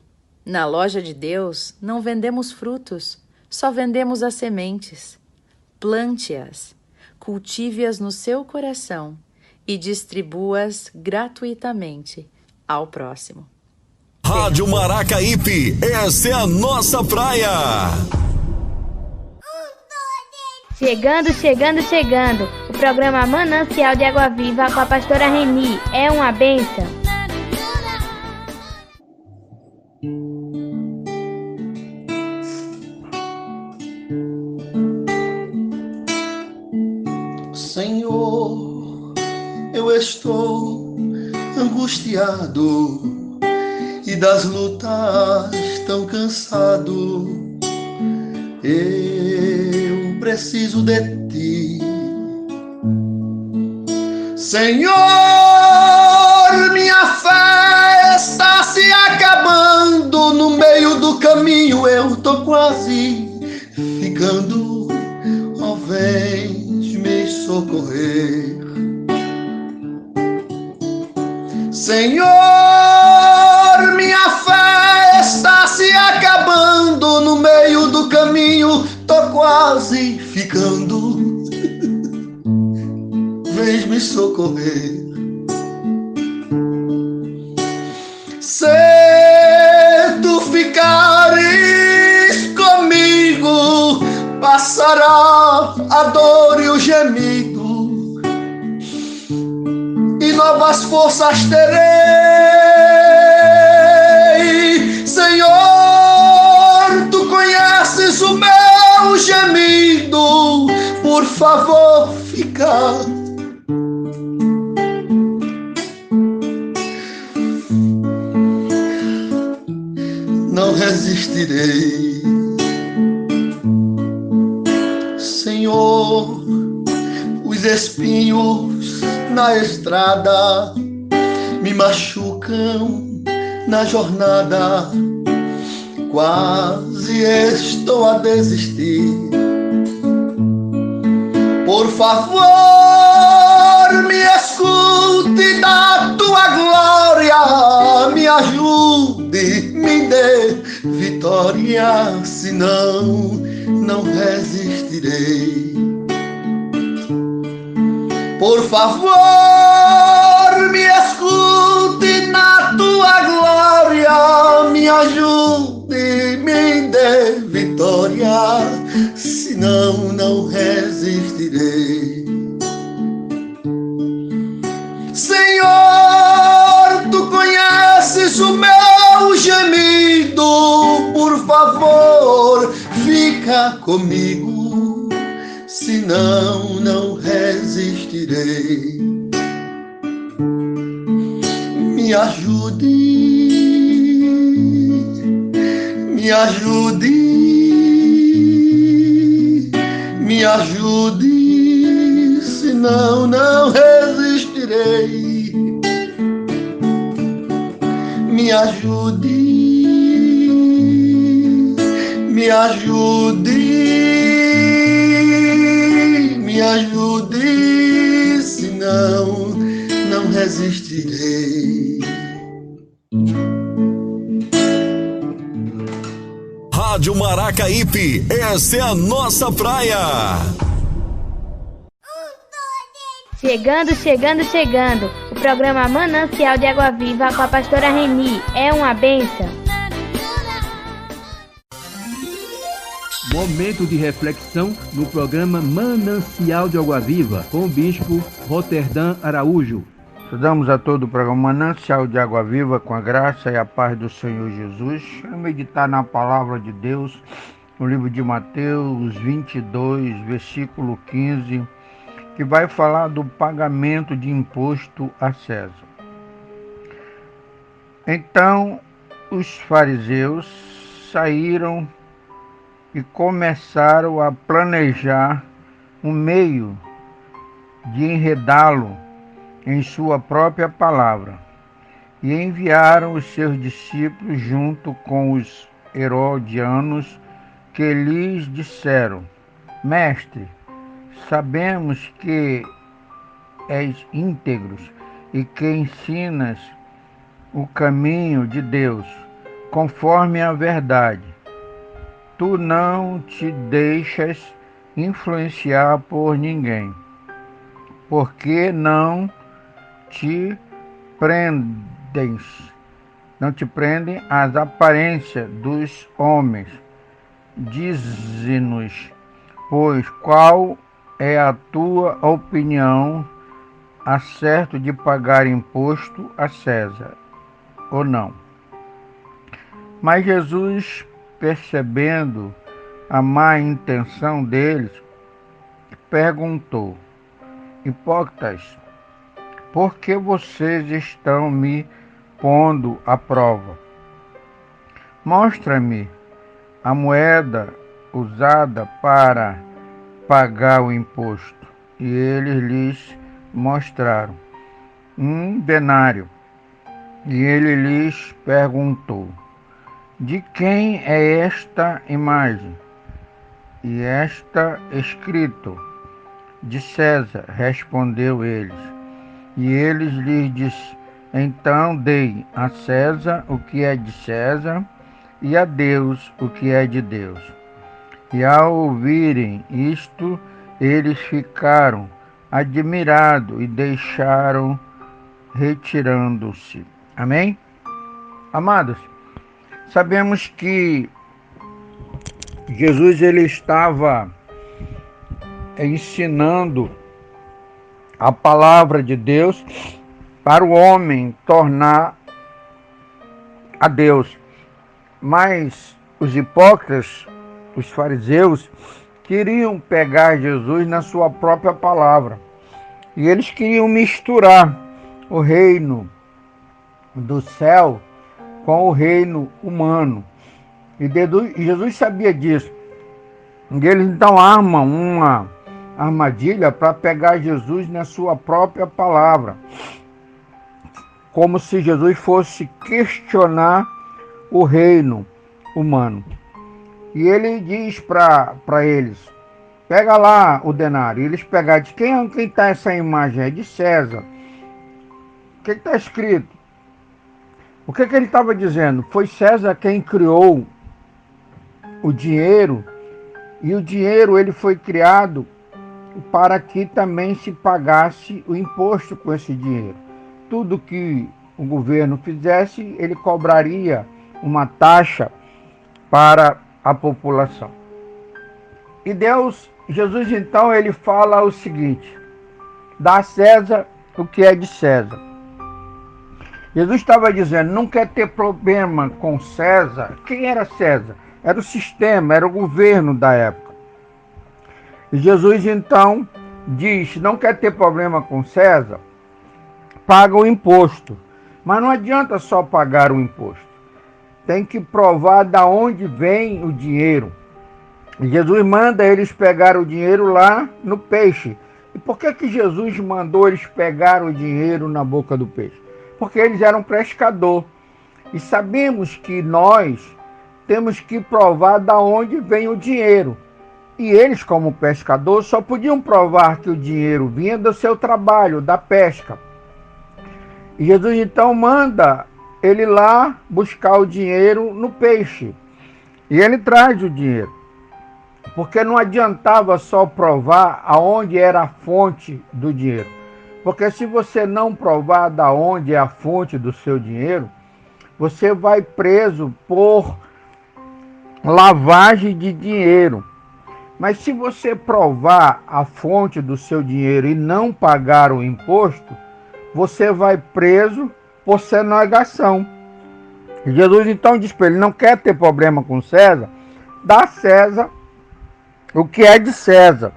na loja de Deus não vendemos frutos, só vendemos as sementes. Plante-as, cultive-as no seu coração e distribua-as gratuitamente ao próximo. Rádio Maracaípe, essa é a nossa praia. Chegando, chegando, chegando. O programa Manancial de Água Viva com a pastora Reni. É uma bênção. Senhor, eu estou angustiado e das lutas tão cansado. Eu preciso de ti, Senhor. Minha fé está se acabando no meio do caminho. Eu tô quase ficando. Ó, vem me socorrer, Senhor. Minha fé está se acabando no meio do caminho. Tô quase ficando. Vem me socorrer. Se tu ficares comigo, passará a dor e o gemido, e novas forças terei. Senhor, tu conheces o meu gemido, por favor, fica. Não resistirei. Senhor, os espinhos na estrada me machucam na jornada. Quase estou a desistir. Por favor, me senão não resistirei. Por favor, me escute na tua glória, me ajude, me dê vitória, senão não resistirei. Senhor, tu conheces o meu gemido, por favor, fica comigo, senão não resistirei. Me ajude, me ajude, me ajude, senão não resistirei. Me ajude, me ajude, me ajude, senão não resistirei. Rádio Maracaípe, essa é a nossa praia. Chegando, chegando, chegando. O programa Manancial de Água Viva com a pastora Reni. É uma bênção. Momento de reflexão no programa Manancial de Água Viva, com o bispo Roterdã Araújo. Saudamos a todo o programa Manancial de Água Viva com a graça e a paz do Senhor Jesus. Vamos meditar na palavra de Deus, no livro de Mateus 22, versículo 15, que vai falar do pagamento de imposto a César. Então os fariseus saíram e começaram a planejar um meio de enredá-lo em sua própria palavra, e enviaram os seus discípulos junto com os herodianos, que lhes disseram: Mestre, sabemos que és íntegro e que ensinas o caminho de Deus, conforme a verdade. Tu não te deixas influenciar por ninguém, porque não te prendem as aparências dos homens. Dize-nos, pois, qual é a tua opinião acerca de pagar imposto a César, ou não? Mas Jesus, percebendo a má intenção deles, perguntou: Hipócritas, por que vocês estão me pondo à prova? Mostra-me a moeda usada para pagar o imposto. E eles lhes mostraram um denário. E ele lhes perguntou: De quem é esta imagem? E está escrito: De César, respondeu eles. E eles lhes disse: Então dei a César o que é de César, e a Deus o que é de Deus. E ao ouvirem isto, eles ficaram admirados e deixaram retirando-se. Amém? Amados, sabemos que Jesus ele estava ensinando a palavra de Deus para o homem tornar a Deus. Mas os hipócritas, os fariseus, queriam pegar Jesus na sua própria palavra. E eles queriam misturar o reino do céu com o reino humano. E Jesus sabia disso. E eles então armam uma armadilha para pegar Jesus na sua própria palavra, como se Jesus fosse questionar o reino humano. E ele diz para eles: pega lá o denário. E eles pegaram: de quem está essa imagem? É de César. O que está escrito? O que ele estava dizendo? Foi César quem criou o dinheiro, e o dinheiro ele foi criado para que também se pagasse o imposto com esse dinheiro. Tudo que o governo fizesse, ele cobraria uma taxa para a população. E Jesus então, ele fala o seguinte: dá a César o que é de César. Jesus estava dizendo, não quer ter problema com César. Quem era César? Era o sistema, era o governo da época. E Jesus então diz, não quer ter problema com César, paga o imposto. Mas não adianta só pagar o imposto. Tem que provar de onde vem o dinheiro. E Jesus manda eles pegar o dinheiro lá no peixe. E por que Jesus mandou eles pegar o dinheiro na boca do peixe? Porque eles eram pescadores. E sabemos que nós temos que provar de onde vem o dinheiro. E eles, como pescadores, só podiam provar que o dinheiro vinha do seu trabalho, da pesca. E Jesus então manda ele lá buscar o dinheiro no peixe. E ele traz o dinheiro. Porque não adiantava só provar aonde era a fonte do dinheiro. Porque se você não provar de onde é a fonte do seu dinheiro, você vai preso por lavagem de dinheiro. Mas se você provar a fonte do seu dinheiro e não pagar o imposto, você vai preso por sonegação. Jesus então diz para ele, não quer ter problema com César, dá a César o que é de César,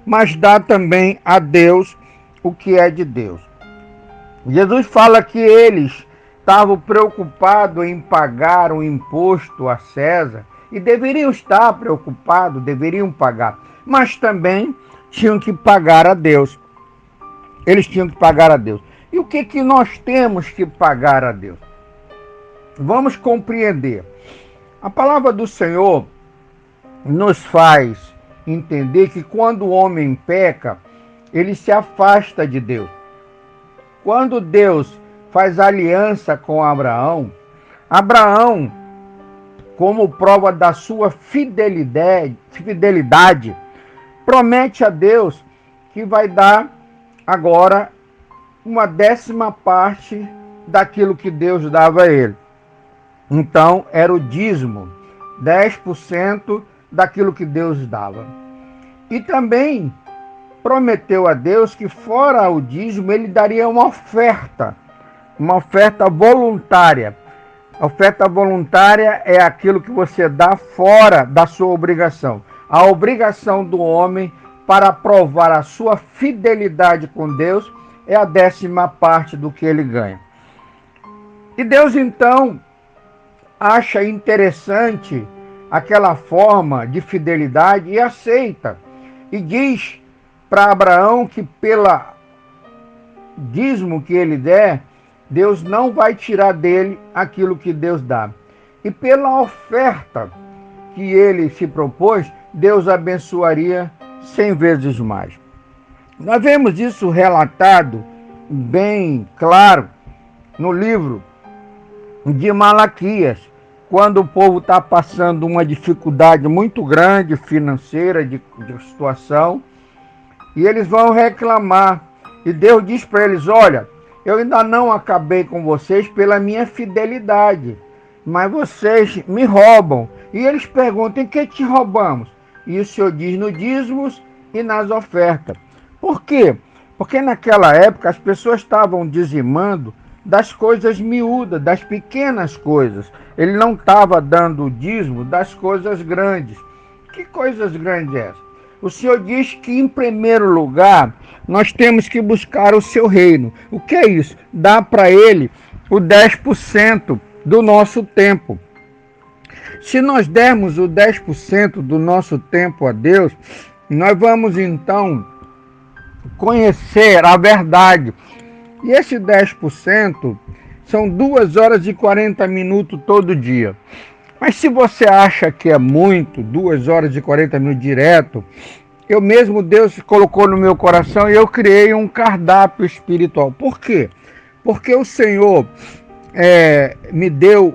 mas dá também a Deus o que é de Deus. Jesus fala que eles estavam preocupados em pagar o imposto a César, e deveriam estar preocupados, deveriam pagar, mas também tinham que pagar a Deus. Eles tinham que pagar a Deus. E o que nós temos que pagar a Deus? Vamos compreender. A palavra do Senhor nos faz entender que quando o homem peca, ele se afasta de Deus. Quando Deus faz aliança com Abraão, como prova da sua fidelidade, promete a Deus que vai dar agora uma 10ª daquilo que Deus dava a ele. Então, era o dízimo, 10% daquilo que Deus dava. E também prometeu a Deus que fora o dízimo, ele daria uma oferta voluntária. A oferta voluntária é aquilo que você dá fora da sua obrigação. A obrigação do homem para provar a sua fidelidade com Deus é a 10ª do que ele ganha. E Deus então acha interessante aquela forma de fidelidade e aceita. E diz para Abraão que pela dízimo que ele der, Deus não vai tirar dele aquilo que Deus dá. E pela oferta que ele se propôs, Deus abençoaria 100 vezes mais. Nós vemos isso relatado bem claro no livro de Malaquias, quando o povo está passando uma dificuldade muito grande financeira, de situação, e eles vão reclamar. E Deus diz para eles, olha, eu ainda não acabei com vocês pela minha fidelidade, mas vocês me roubam. E eles perguntam, em que te roubamos? E o Senhor diz, no dízimos e nas ofertas. Por quê? Porque naquela época as pessoas estavam dizimando das coisas miúdas, das pequenas coisas. Ele não estava dando o dízimo das coisas grandes. Que coisas grandes é essa? O Senhor diz que, em primeiro lugar, nós temos que buscar o seu reino. O que é isso? Dá para ele o 10% do nosso tempo. Se nós dermos o 10% do nosso tempo a Deus, nós vamos então conhecer a verdade. E esse 10% são 2 horas e 40 minutos todo dia. Mas se você acha que é muito, 2 horas e 40 minutos direto, eu mesmo, Deus colocou no meu coração e eu criei um cardápio espiritual. Por quê? Porque o Senhor me deu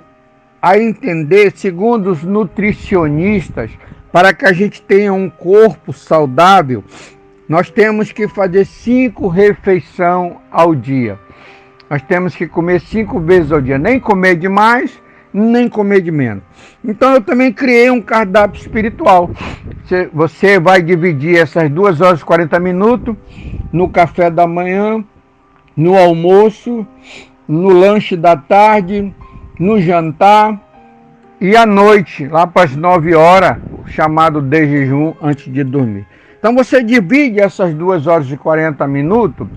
a entender, segundo os nutricionistas, para que a gente tenha um corpo saudável, nós temos que fazer 5 refeições ao dia. Nós temos que comer 5 vezes ao dia, nem comer demais, nem comer de menos. Então eu também criei um cardápio espiritual. Você vai dividir essas 2 horas e 40 minutos no café da manhã, no almoço, no lanche da tarde, no jantar e à noite, lá para as 9 horas, chamado de jejum antes de dormir. Então você divide essas 2 horas e 40 minutos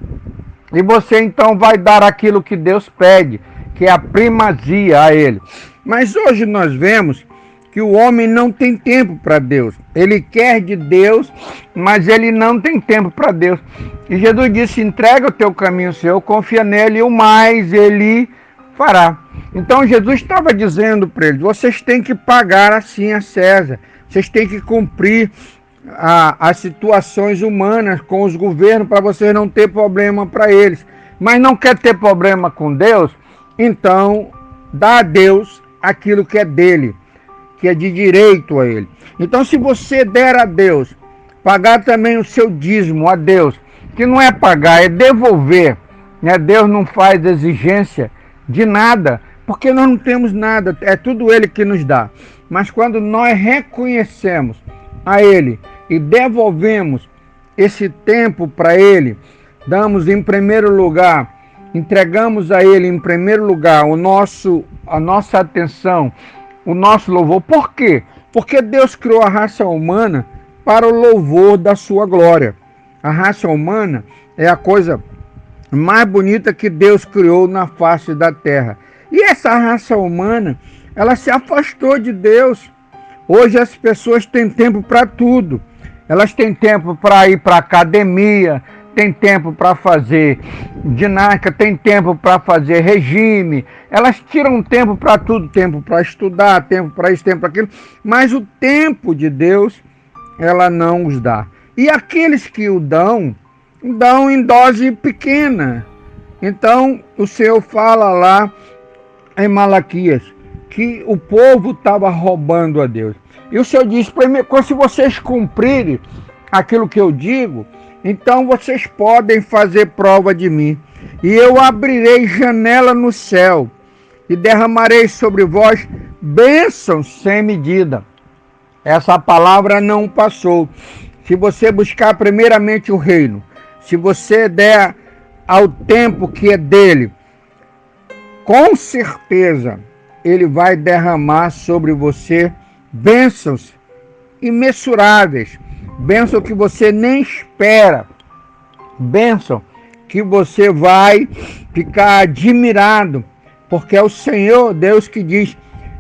e você então vai dar aquilo que Deus pede, que é a primazia a Ele. Mas hoje nós vemos que o homem não tem tempo para Deus. Ele quer de Deus, mas ele não tem tempo para Deus. E Jesus disse, entrega o teu caminho ao Senhor, confia nele e o mais ele fará. Então Jesus estava dizendo para eles, vocês têm que pagar assim a César. Vocês têm que cumprir as situações humanas com os governos para vocês não ter problema para eles. Mas não quer ter problema com Deus? Então dá a Deus aquilo que é dele, que é de direito a ele. Então se você der a Deus, pagar também o seu dízimo a Deus, que não é pagar, é devolver, né? Deus não faz exigência de nada, porque nós não temos nada, é tudo Ele que nos dá. Mas quando nós reconhecemos a Ele e devolvemos esse tempo para Ele, damos em primeiro lugar, entregamos a Ele em primeiro lugar a nossa atenção, o nosso louvor. Por quê? Porque Deus criou a raça humana para o louvor da sua glória. A raça humana é a coisa mais bonita que Deus criou na face da terra. E essa raça humana, ela se afastou de Deus. Hoje as pessoas têm tempo para tudo. Elas têm tempo para ir para a academia, tem tempo para fazer ginástica, tem tempo para fazer regime. Elas tiram tempo para tudo, tempo para estudar, tempo para isso, tempo para aquilo. Mas o tempo de Deus, ela não os dá. E aqueles que o dão em dose pequena. Então o Senhor fala lá em Malaquias que o povo estava roubando a Deus. E o Senhor diz, se vocês cumprirem aquilo que eu digo, então vocês podem fazer prova de mim. E eu abrirei janela no céu e derramarei sobre vós bênçãos sem medida. Essa palavra não passou. Se você buscar primeiramente o reino, se você der ao tempo que é dele, com certeza ele vai derramar sobre você bênçãos imensuráveis, bênção que você nem espera, bênção que você vai ficar admirado, porque é o Senhor Deus que diz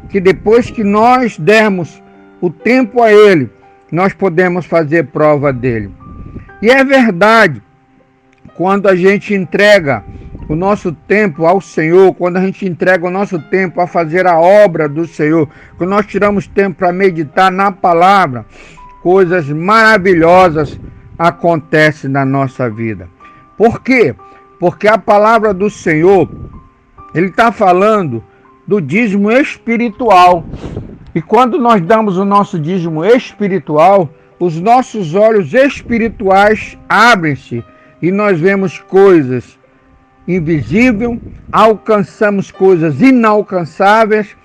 que depois que nós dermos o tempo a Ele, nós podemos fazer prova dele. E é verdade, quando a gente entrega o nosso tempo ao Senhor, quando a gente entrega o nosso tempo a fazer a obra do Senhor, quando nós tiramos tempo para meditar na palavra, coisas maravilhosas acontecem na nossa vida. Por quê? Porque a palavra do Senhor, Ele está falando do dízimo espiritual. E quando nós damos o nosso dízimo espiritual, os nossos olhos espirituais abrem-se e nós vemos coisas invisíveis, alcançamos coisas inalcançáveis,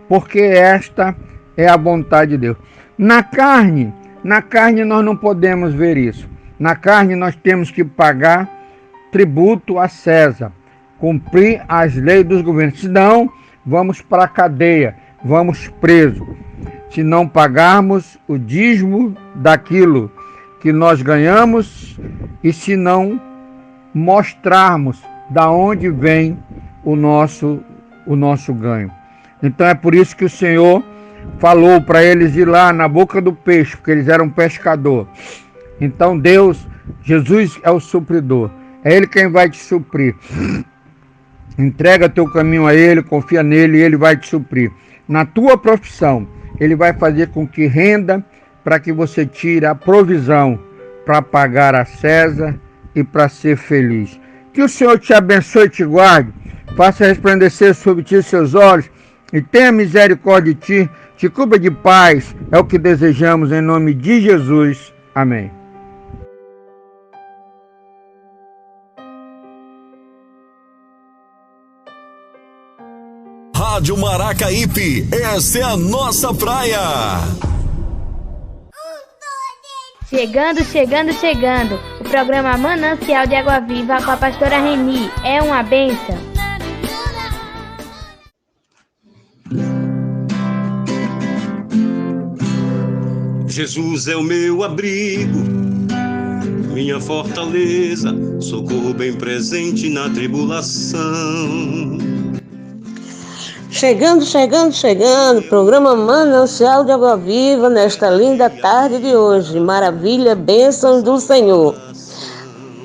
porque esta é a vontade de Deus. Na carne nós não podemos ver isso. Na carne nós temos que pagar tributo a César, cumprir as leis dos governos, senão vamos para a cadeia, vamos presos. Se não pagarmos o dízimo daquilo que nós ganhamos e se não mostrarmos da onde vem o nosso ganho. Então é por isso que o Senhor falou para eles ir lá na boca do peixe, porque eles eram pescadores. Então Jesus é o supridor. É Ele quem vai te suprir. Entrega teu caminho a Ele, confia nele e Ele vai te suprir. Na tua profissão, Ele vai fazer com que renda para que você tire a provisão para pagar a César e para ser feliz. Que o Senhor te abençoe e te guarde, faça resplandecer sobre ti seus olhos e tenha misericórdia de ti, te cubra de paz, é o que desejamos em nome de Jesus. Amém. Rádio Maracaípe, essa é a nossa praia. Chegando, chegando, chegando. O programa Manancial de Água Viva com a pastora Reni. É uma bênção. Jesus é o meu abrigo, minha fortaleza, socorro bem presente na tribulação. Chegando, chegando, chegando, programa Manancial de Água Viva nesta linda tarde de hoje. Maravilha, bênção do Senhor.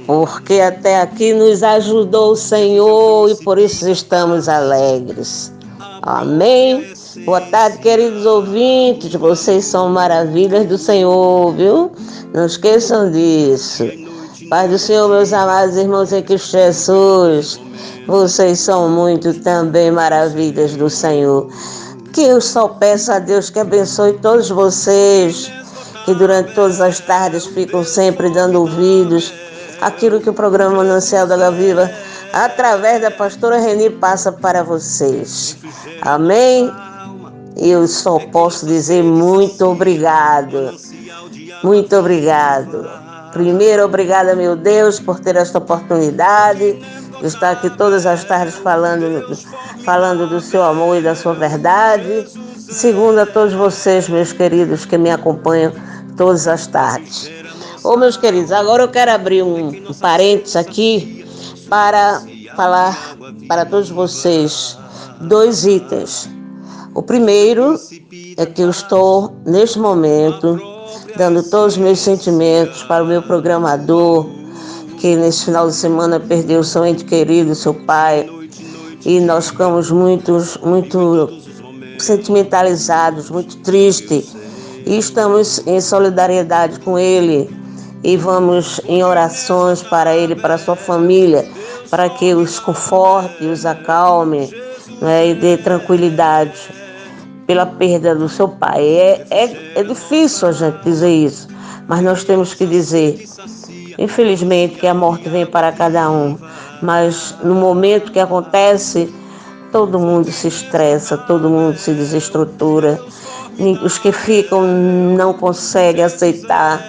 Porque até aqui nos ajudou o Senhor e por isso estamos alegres. Amém? Boa tarde, queridos ouvintes. Vocês são maravilhas do Senhor, viu? Não esqueçam disso. Paz do Senhor, meus amados irmãos em Cristo Jesus. Vocês são muito também maravilhas do Senhor. Que eu só peço a Deus que abençoe todos vocês, que durante todas as tardes ficam sempre dando ouvidos àquilo que o programa Manancial da Água Viva, através da pastora Reni, passa para vocês. Amém? Eu só posso dizer muito obrigado. Muito obrigado. Primeiro, obrigada, meu Deus, por ter esta oportunidade de estar aqui todas as tardes falando do seu amor e da sua verdade. Segundo, a todos vocês, meus queridos, que me acompanham todas as tardes. Meus queridos, agora eu quero abrir um parênteses aqui para falar para todos vocês 2 itens. O primeiro é que eu estou, neste momento, dando todos os meus sentimentos para o meu programador, que nesse final de semana perdeu seu ente querido, seu pai, e nós ficamos muito sentimentalizados, muito tristes, e estamos em solidariedade com ele, e vamos em orações para ele, para a sua família, para que os conforte, os acalme, né, e dê tranquilidade pela perda do seu pai. É difícil a gente dizer isso, mas nós temos que dizer, infelizmente, que a morte vem para cada um, mas no momento que acontece, todo mundo se estressa, todo mundo se desestrutura, os que ficam não conseguem aceitar.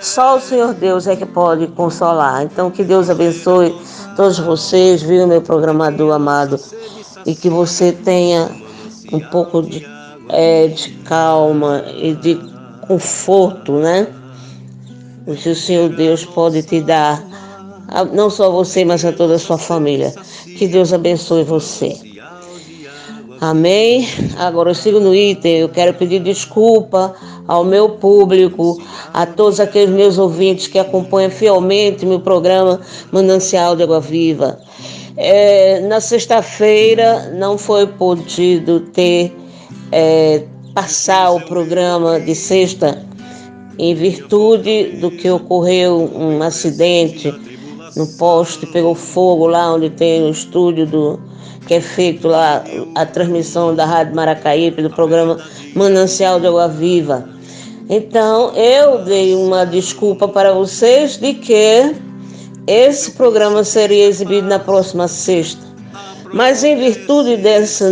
Só o Senhor Deus é que pode consolar. Então, que Deus abençoe todos vocês, viu, meu programador amado, e que você tenha um pouco de calma e de conforto, né? O que o Senhor Deus pode te dar, não só a você, mas a toda a sua família. Que Deus abençoe você. Amém? Agora, o segundo item, eu quero pedir desculpa ao meu público, a todos aqueles meus ouvintes que acompanham fielmente meu programa Manancial de Água Viva. Na sexta-feira não foi podido passar o programa de sexta, em virtude do que ocorreu um acidente no poste, pegou fogo lá onde tem o estúdio que é feito lá a transmissão da Rádio Maracaípe, do programa Manancial de Água Viva. Então eu dei uma desculpa para vocês de que esse programa seria exibido na próxima sexta. Mas em virtude dessa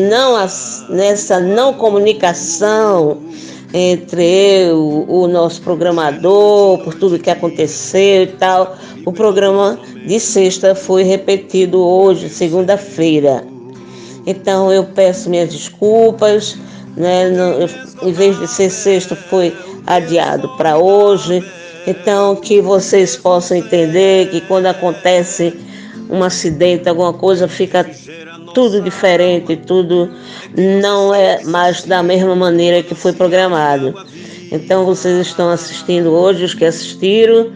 não comunicação entre eu, o nosso programador, por tudo que aconteceu e tal, o programa de sexta foi repetido hoje, segunda-feira. Então eu peço minhas desculpas, né? Em vez de ser sexta, foi adiado para hoje. Então, que vocês possam entender que quando acontece um acidente, alguma coisa, fica tudo diferente, tudo não é mais da mesma maneira que foi programado. Então, vocês estão assistindo hoje, os que assistiram,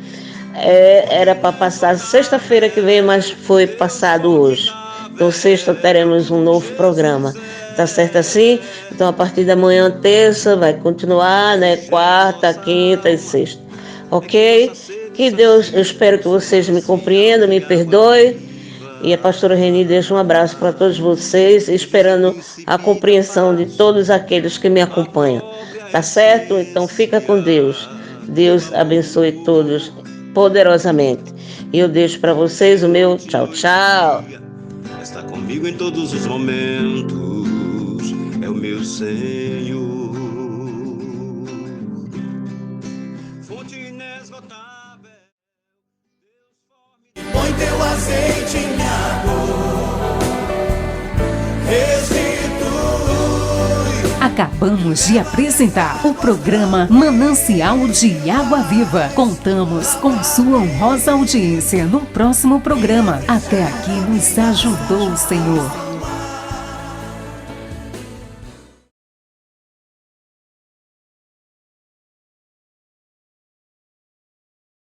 era para passar sexta-feira que vem, mas foi passado hoje. Então, sexta teremos um novo programa. Tá certo assim? Então, a partir da manhã, terça, vai continuar, né? Quarta, quinta e sexta. Ok? Que Deus, eu espero que vocês me compreendam, me perdoem. E a pastora Reni deixa um abraço para todos vocês, esperando a compreensão de todos aqueles que me acompanham. Tá certo? Então fica com Deus. Deus abençoe todos poderosamente. E eu deixo para vocês o meu tchau, tchau. Está comigo em todos os momentos, é o meu Senhor. Fonte inesgotável. Põe teu azeite em minha dor, restitui. Acabamos de apresentar o programa Manancial de Água Viva. Contamos com sua honrosa audiência no próximo programa. Até aqui nos ajudou o Senhor.